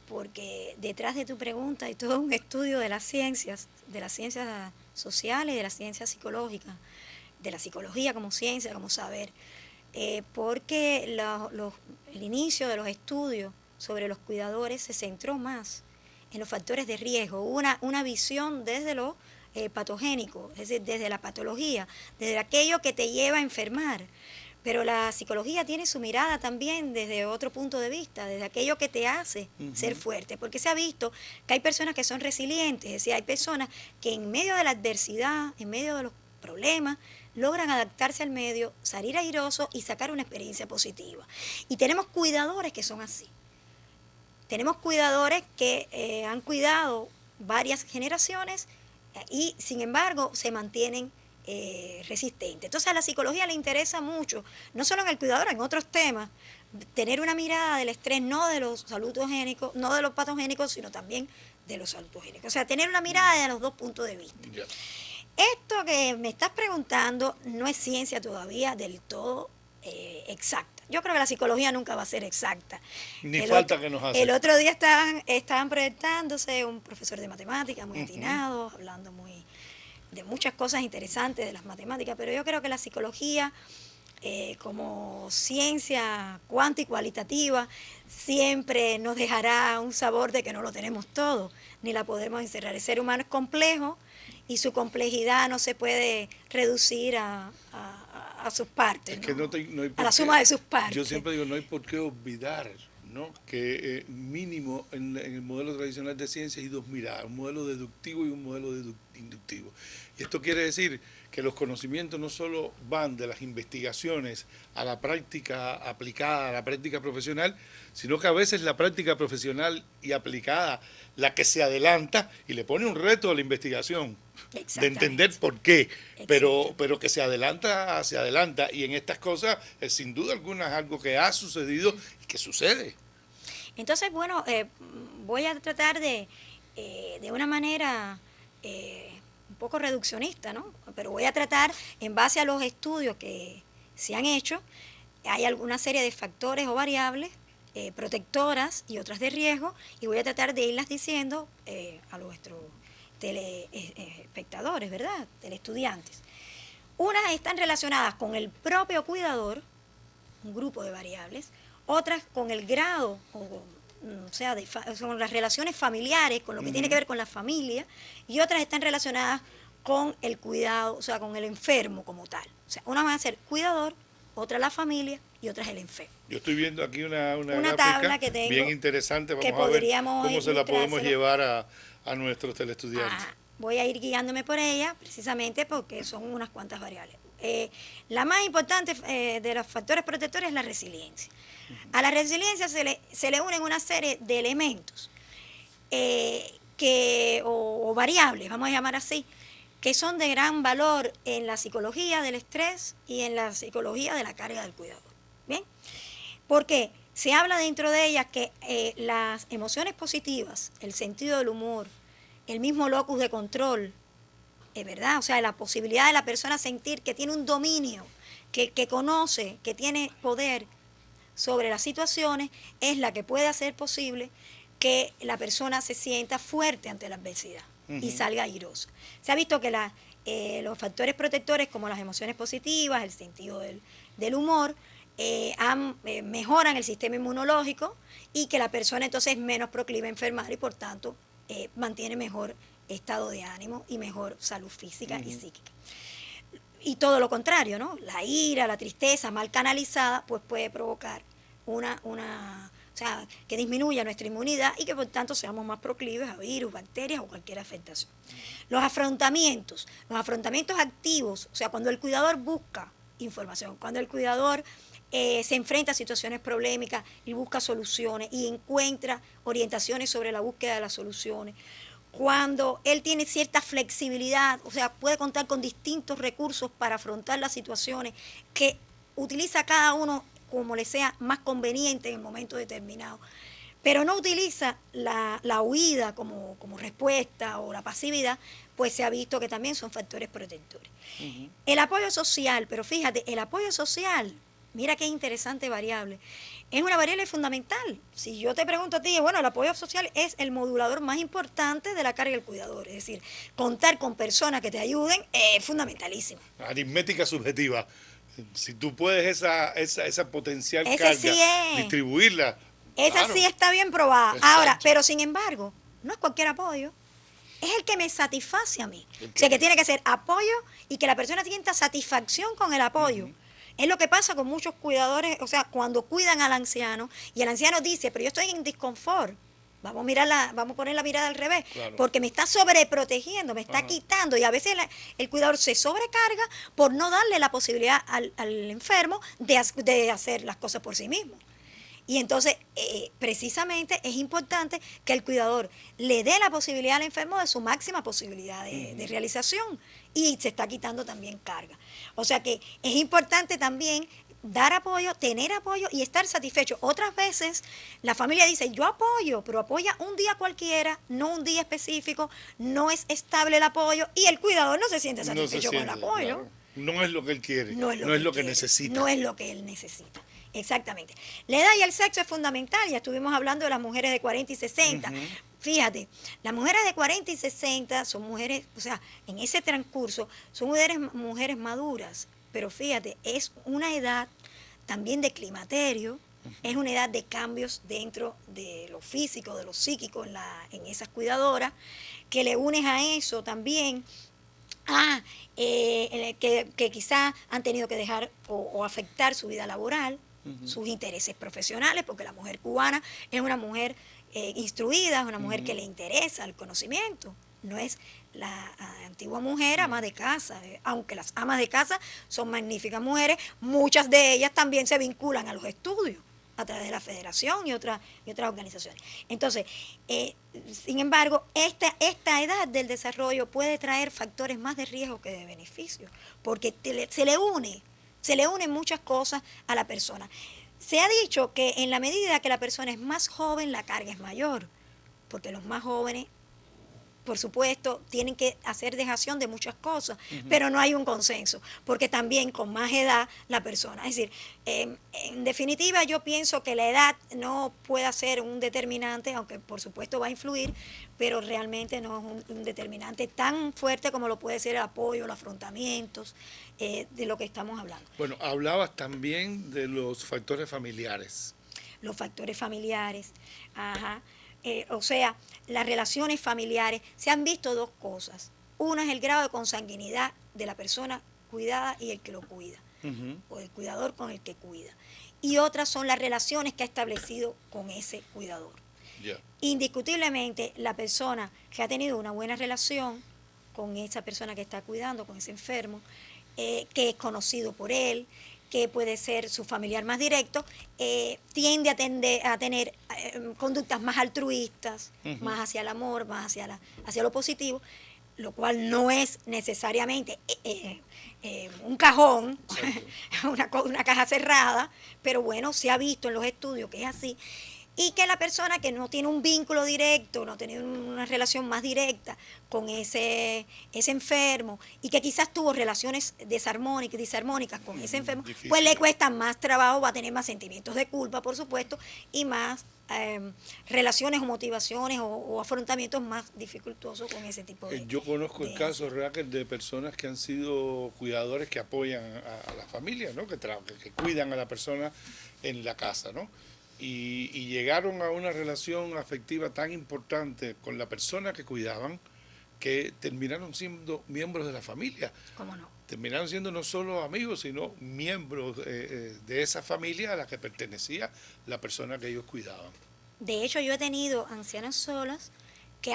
[SPEAKER 2] porque detrás de tu pregunta hay todo un estudio de las ciencias sociales, de las ciencias psicológicas, de la psicología como ciencia, como saber, porque el inicio de los estudios sobre los cuidadores se centró más en los factores de riesgo, una visión desde lo patogénico, es decir, desde la patología, desde aquello que te lleva a enfermar. Pero la psicología tiene su mirada también desde otro punto de vista, desde aquello que te hace ser fuerte, porque se ha visto que hay personas que son resilientes, es decir, hay personas que en medio de la adversidad, en medio de los problemas, logran adaptarse al medio, salir airosos y sacar una experiencia positiva. Y tenemos cuidadores que son así. Tenemos cuidadores que han cuidado varias generaciones y sin embargo se mantienen resistentes. Entonces a la psicología le interesa mucho, no solo en el cuidador, en otros temas, tener una mirada del estrés, no de los salutogénicos, no de los patogénicos, sino también de los salutogénicos. O sea, tener una mirada de los dos puntos de vista.
[SPEAKER 1] Ya.
[SPEAKER 2] Esto que me estás preguntando no es ciencia todavía del todo exacta. Yo creo que la psicología nunca va a ser exacta.
[SPEAKER 1] Ni falta que nos hace.
[SPEAKER 2] El otro día estaban proyectándose un profesor de matemáticas muy atinado, hablando de muchas cosas interesantes de las matemáticas, pero yo creo que la psicología, como ciencia cuántica y cualitativa, siempre nos dejará un sabor de que no lo tenemos todo, ni la podemos encerrar. El ser humano es complejo y su complejidad no se puede reducir a sus partes,
[SPEAKER 1] Es que no hay
[SPEAKER 2] a la suma de sus partes.
[SPEAKER 1] Yo siempre digo, no hay por qué olvidar, ¿no?, que mínimo en el modelo tradicional de ciencia hay dos miradas, un modelo deductivo y un modelo inductivo. Y esto quiere decir que los conocimientos no solo van de las investigaciones a la práctica aplicada, a la práctica profesional, sino que a veces la práctica profesional y aplicada la que se adelanta y le pone un reto a la investigación de entender por qué, pero que se adelanta, y en estas cosas sin duda alguna es algo que ha sucedido y que sucede.
[SPEAKER 2] Entonces, bueno, voy a tratar de una manera un poco reduccionista, ¿no? Pero voy a tratar, en base a los estudios que se han hecho, hay alguna serie de factores o variables protectoras y otras de riesgo, y voy a tratar de irlas diciendo a nuestros telespectadores, ¿verdad? Teleestudiantes. Unas están relacionadas con el propio cuidador, un grupo de variables, otras con el grado, o sea, son las relaciones familiares, con lo que tiene que ver con la familia, y otras están relacionadas con el cuidado, o sea, con el enfermo como tal. O sea, una va a ser cuidador, otra la familia y otra es el enfermo.
[SPEAKER 1] Yo estoy viendo aquí una gráfica
[SPEAKER 2] tabla que tengo
[SPEAKER 1] bien interesante, vamos a ver cómo se la podemos llevar a nuestros teleestudiantes.
[SPEAKER 2] Voy a ir guiándome por ella, precisamente porque son unas cuantas variables. La más importante de los factores protectores es la resiliencia. A la resiliencia se le unen una serie de elementos o variables, vamos a llamar así, que son de gran valor en la psicología del estrés y en la psicología de la carga del cuidador. ¿Bien? Porque se habla dentro de ellas que las emociones positivas, el sentido del humor, el mismo locus de control, ¿verdad? O sea, la posibilidad de la persona sentir que tiene un dominio, que conoce, que tiene poder sobre las situaciones, es la que puede hacer posible que la persona se sienta fuerte ante la adversidad y salga airosa. Se ha visto que los factores protectores como las emociones positivas, el sentido del humor, mejoran el sistema inmunológico y que la persona entonces es menos proclive a enfermar y por tanto mantiene mejor estado de ánimo y mejor salud física y psíquica. Y todo lo contrario, ¿no? La ira, la tristeza mal canalizada, pues puede provocar o sea, que disminuya nuestra inmunidad y que por tanto seamos más proclives a virus, bacterias o cualquier afectación. Los afrontamientos activos, o sea, cuando el cuidador busca información, cuando el cuidador se enfrenta a situaciones problemáticas y busca soluciones y encuentra orientaciones sobre la búsqueda de las soluciones, cuando él tiene cierta flexibilidad, o sea, puede contar con distintos recursos para afrontar las situaciones que utiliza cada uno como le sea más conveniente en el momento determinado, pero no utiliza la huida como respuesta o la pasividad, pues se ha visto que también son factores protectores. El apoyo social, pero fíjate, el apoyo social, mira qué interesante variable, es una variable fundamental. Si yo te pregunto a ti, bueno, el apoyo social es el modulador más importante de la carga del cuidador, es decir, contar con personas que te ayuden es fundamentalísimo.
[SPEAKER 1] Aritmética subjetiva. Si tú puedes esa potencial
[SPEAKER 2] carga, sí
[SPEAKER 1] distribuirla.
[SPEAKER 2] Esa claro, sí está bien probada. Exacto. Ahora, pero sin embargo, no es cualquier apoyo. Es el que me satisface a mí. O sea, que tiene que ser apoyo y que la persona sienta satisfacción con el apoyo. Es lo que pasa con muchos cuidadores, o sea, cuando cuidan al anciano y el anciano dice, pero yo estoy en disconfort. Vamos a poner la mirada al revés, claro, porque me está sobreprotegiendo, me está quitando, y a veces el cuidador se sobrecarga por no darle la posibilidad al enfermo de hacer las cosas por sí mismo. Y entonces, precisamente, es importante que el cuidador le dé la posibilidad al enfermo de su máxima posibilidad de realización, y se está quitando también carga. O sea que es importante también dar apoyo, tener apoyo y estar satisfecho. Otras veces la familia dice, yo apoyo, pero apoya un día cualquiera, no un día específico, no es estable el apoyo y el cuidador no se siente
[SPEAKER 1] No se
[SPEAKER 2] satisfecho con el
[SPEAKER 1] siente,
[SPEAKER 2] apoyo.
[SPEAKER 1] claro. No es lo que él quiere,
[SPEAKER 2] No es
[SPEAKER 1] no es lo que
[SPEAKER 2] quiere,
[SPEAKER 1] necesita.
[SPEAKER 2] no es lo que él necesita. Exactamente. La edad y el sexo es fundamental. Ya estuvimos hablando de las mujeres de 40 y 60. Fíjate, las mujeres de 40 y 60 son mujeres, o sea, en ese transcurso son mujeres maduras. Pero fíjate, es una edad también de climaterio, es una edad de cambios dentro de lo físico, de lo psíquico en esas cuidadoras, que le unes a eso también que quizás han tenido que dejar o afectar su vida laboral, sus intereses profesionales, porque la mujer cubana es una mujer instruida, es una mujer que le interesa el conocimiento, no es la antigua mujer ama de casa, aunque las amas de casa son magníficas mujeres, muchas de ellas también se vinculan a los estudios a través de la federación y otras organizaciones. Entonces, sin embargo, esta edad del desarrollo puede traer factores más de riesgo que de beneficio, porque se le unen muchas cosas a la persona. Se ha dicho que en la medida que la persona es más joven, la carga es mayor, porque los más jóvenes, por supuesto, tienen que hacer dejación de muchas cosas, pero no hay un consenso, porque también con más edad la persona, es decir, en definitiva yo pienso que la edad no puede ser un determinante, aunque por supuesto va a influir, pero realmente no es un determinante tan fuerte como lo puede ser el apoyo, los afrontamientos, de lo que estamos hablando.
[SPEAKER 1] Bueno, hablabas también de los factores familiares.
[SPEAKER 2] Los factores familiares, o sea, las relaciones familiares, se han visto dos cosas. Una es el grado de consanguinidad de la persona cuidada y el que lo cuida, o el cuidador con el que cuida. Y otras son las relaciones que ha establecido con ese cuidador.
[SPEAKER 1] Yeah.
[SPEAKER 2] Indiscutiblemente, la persona que ha tenido una buena relación con esa persona que está cuidando, con ese enfermo, que es conocido por él, que puede ser su familiar más directo, tiende a tener conductas más altruistas, más hacia el amor, más hacia lo positivo, lo cual no es necesariamente un cajón, una caja cerrada, pero bueno, se ha visto en los estudios que es así. Y que la persona que no tiene un vínculo directo, no tiene una relación más directa con ese enfermo y que quizás tuvo relaciones disarmónicas con ese enfermo,
[SPEAKER 1] difícil,
[SPEAKER 2] pues le cuesta más trabajo, va a tener más sentimientos de culpa, por supuesto, y más relaciones o motivaciones o afrontamientos más dificultosos con ese tipo de...
[SPEAKER 1] Yo conozco el caso, Raquel, de personas que han sido cuidadores que apoyan a la familia, ¿no? que cuidan a la persona en la casa, ¿no? Y llegaron a una relación afectiva tan importante con la persona que cuidaban que terminaron siendo miembros de la familia.
[SPEAKER 2] ¿Cómo no?
[SPEAKER 1] Terminaron siendo no solo amigos, sino miembros de esa familia a la que pertenecía la persona que ellos cuidaban.
[SPEAKER 2] De hecho, yo he tenido ancianas solas que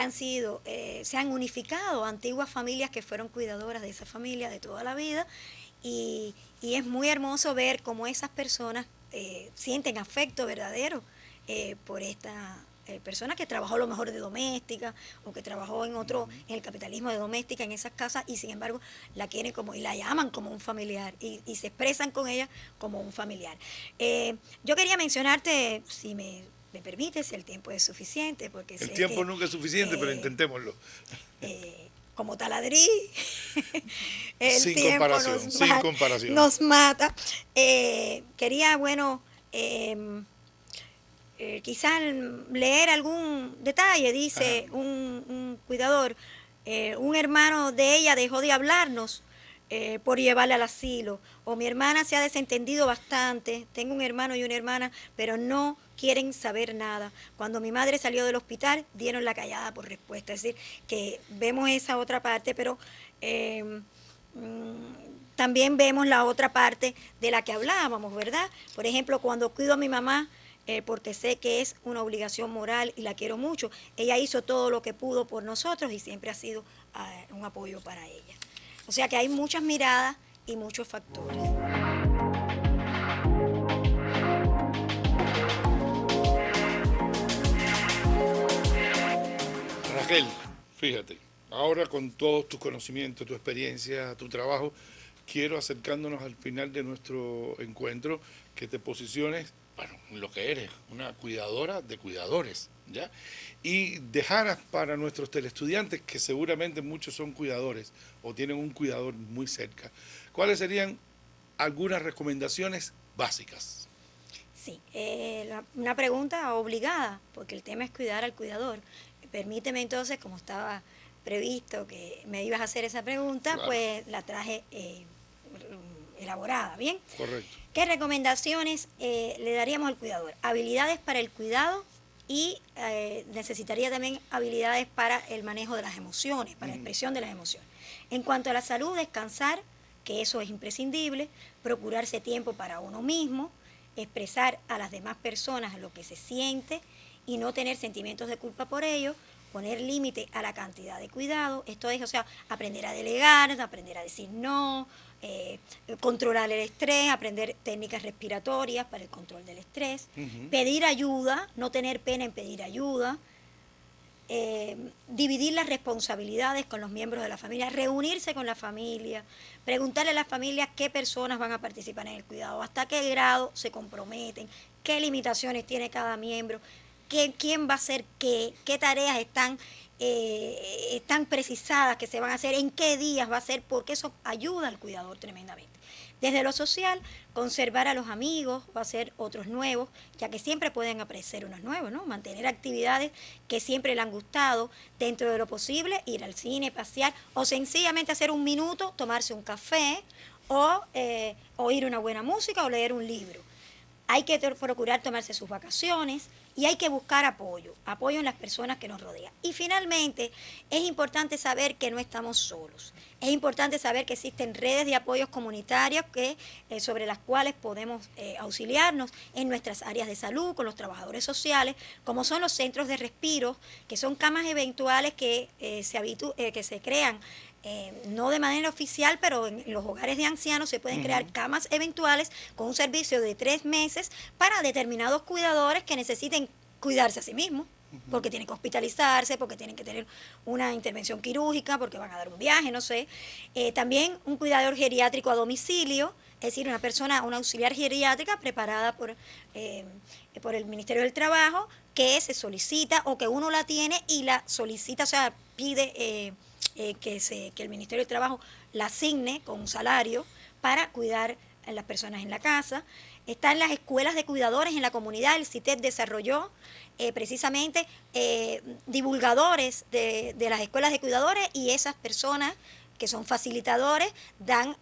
[SPEAKER 2] se han unificado, antiguas familias que fueron cuidadoras de esa familia de toda la vida, y es muy hermoso ver cómo esas personas sienten afecto verdadero por esta persona que trabajó a lo mejor de doméstica o que trabajó en el capitalismo de doméstica en esas casas, y sin embargo la quieren y la llaman como un familiar y se expresan con ella como un familiar. Yo quería mencionarte, si me permite, si el tiempo es suficiente, porque
[SPEAKER 1] el tiempo nunca es suficiente, pero intentémoslo.
[SPEAKER 2] Como taladrí, el
[SPEAKER 1] sin
[SPEAKER 2] tiempo
[SPEAKER 1] comparación.
[SPEAKER 2] nos mata. Quería, quizás leer algún detalle. Dice un cuidador, un hermano de ella dejó de hablarnos por llevarla al asilo, o mi hermana se ha desentendido bastante, tengo un hermano y una hermana, pero no quieren saber nada. Cuando mi madre salió del hospital, dieron la callada por respuesta. Es decir, que vemos esa otra parte, pero también vemos la otra parte de la que hablábamos, ¿verdad? Por ejemplo, cuando cuido a mi mamá, porque sé que es una obligación moral y la quiero mucho, ella hizo todo lo que pudo por nosotros y siempre ha sido un apoyo para ella. O sea que hay muchas miradas y muchos factores.
[SPEAKER 1] Raquel, fíjate, ahora con todos tus conocimientos, tu experiencia, tu trabajo, quiero, acercándonos al final de nuestro encuentro, que te posiciones, bueno, lo que eres, una cuidadora de cuidadores, ¿ya? Y dejaras para nuestros teleestudiantes, que seguramente muchos son cuidadores o tienen un cuidador muy cerca, ¿cuáles serían algunas recomendaciones básicas?
[SPEAKER 2] Sí, una pregunta obligada, porque el tema es cuidar al cuidador. Permíteme entonces, como estaba previsto que me ibas a hacer esa pregunta,
[SPEAKER 1] Claro,
[SPEAKER 2] pues la traje elaborada, ¿bien?
[SPEAKER 1] correcto.
[SPEAKER 2] ¿Qué recomendaciones le daríamos al cuidador? Habilidades para el cuidado y necesitaría también habilidades para el manejo de las emociones, para la expresión de las emociones. En cuanto a la salud, descansar, que eso es imprescindible, procurarse tiempo para uno mismo, expresar a las demás personas lo que se siente y no tener sentimientos de culpa por ello, poner límite a la cantidad de cuidado, esto es, o sea, aprender a delegar, aprender a decir no, eh, controlar el estrés, aprender técnicas respiratorias para el control del estrés, pedir ayuda, no tener pena en pedir ayuda, dividir las responsabilidades con los miembros de la familia, reunirse con la familia, preguntarle a las familias qué personas van a participar en el cuidado, hasta qué grado se comprometen, qué limitaciones tiene cada miembro, quién va a hacer qué tareas están precisadas que se van a hacer, en qué días va a ser, porque eso ayuda al cuidador tremendamente. Desde lo social, conservar a los amigos o hacer otros nuevos, ya que siempre pueden aparecer unos nuevos, ¿no? Mantener actividades que siempre le han gustado, dentro de lo posible, ir al cine, pasear, o sencillamente hacer un minuto, tomarse un café, o oír una buena música o leer un libro. Hay que procurar tomarse sus vacaciones y hay que buscar apoyo en las personas que nos rodean. Y finalmente, es importante saber que no estamos solos. Es importante saber que existen redes de apoyos comunitarios sobre las cuales podemos auxiliarnos en nuestras áreas de salud, con los trabajadores sociales, como son los centros de respiro, que son camas eventuales que se crean no de manera oficial, pero en los hogares de ancianos se pueden crear camas eventuales con un servicio de 3 meses para determinados cuidadores que necesiten cuidarse a sí mismos, porque tienen que hospitalizarse, porque tienen que tener una intervención quirúrgica, porque van a dar un viaje, no sé. También un cuidador geriátrico a domicilio, es decir, una auxiliar geriátrica preparada por el Ministerio del Trabajo, que se solicita o que uno la tiene y la solicita, o sea, pide que el Ministerio del Trabajo la asigne con un salario para cuidar a las personas en la casa. Están las escuelas de cuidadores en la comunidad. El CITED desarrolló precisamente divulgadores de las escuelas de cuidadores, y esas personas que son facilitadores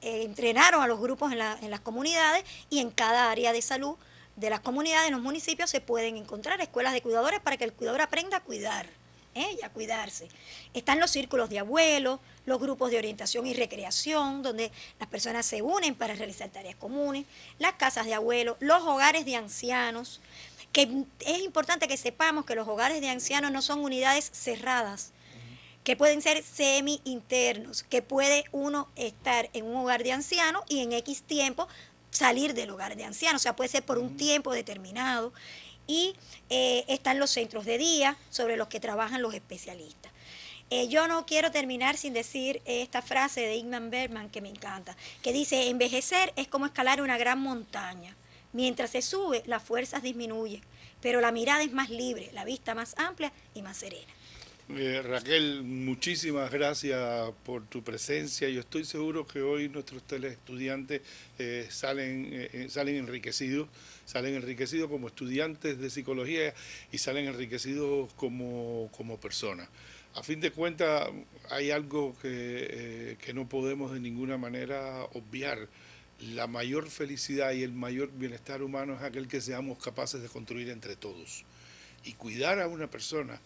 [SPEAKER 2] entrenaron a los grupos en las comunidades, y en cada área de salud de las comunidades, en los municipios, se pueden encontrar escuelas de cuidadores para que el cuidador aprenda a cuidar y a cuidarse. Están los círculos de abuelos, los grupos de orientación y recreación, donde las personas se unen para realizar tareas comunes, las casas de abuelos, los hogares de ancianos, que es importante que sepamos que los hogares de ancianos no son unidades cerradas, que pueden ser semi-internos, que puede uno estar en un hogar de ancianos y en X tiempo salir del hogar de ancianos, o sea, puede ser por un tiempo determinado. Y están los centros de día sobre los que trabajan los especialistas. Yo no quiero terminar sin decir esta frase de Ingmar Bergman que me encanta, que dice: envejecer es como escalar una gran montaña. Mientras se sube, las fuerzas disminuyen, pero la mirada es más libre, la vista más amplia y más serena.
[SPEAKER 1] Raquel, muchísimas gracias por tu presencia. Yo estoy seguro que hoy nuestros teleestudiantes salen enriquecidos como estudiantes de psicología y salen enriquecidos como personas. A fin de cuentas, hay algo que no podemos de ninguna manera obviar. La mayor felicidad y el mayor bienestar humano es aquel que seamos capaces de construir entre todos. Y cuidar a una persona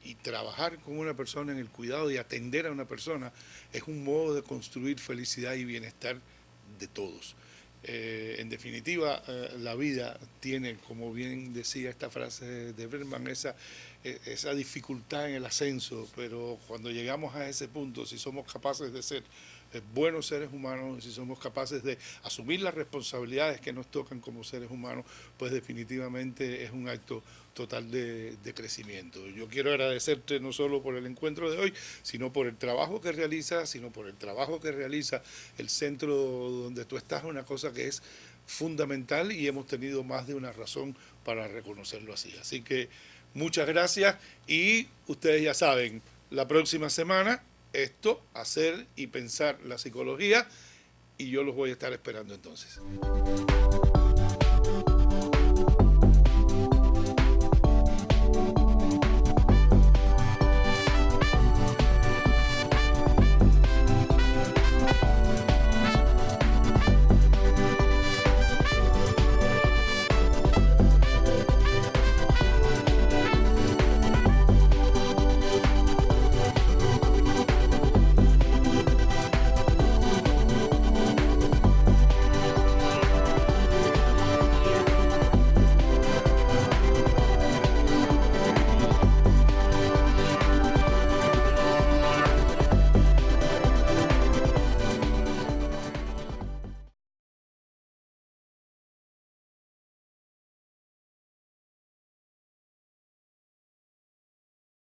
[SPEAKER 1] y trabajar con una persona en el cuidado y atender a una persona es un modo de construir felicidad y bienestar de todos. En definitiva, la vida tiene, como bien decía esta frase de Bergman, esa dificultad en el ascenso, pero cuando llegamos a ese punto, si somos capaces de ser buenos seres humanos, si somos capaces de asumir las responsabilidades que nos tocan como seres humanos, pues definitivamente es un acto total de crecimiento. Yo quiero agradecerte no solo por el encuentro de hoy, sino por el trabajo que realizas, sino por el trabajo que realiza el centro donde tú estás, una cosa que es fundamental y hemos tenido más de una razón para reconocerlo así. Así que muchas gracias y ustedes ya saben, la próxima semana esto, hacer y pensar la psicología, y yo los voy a estar esperando entonces.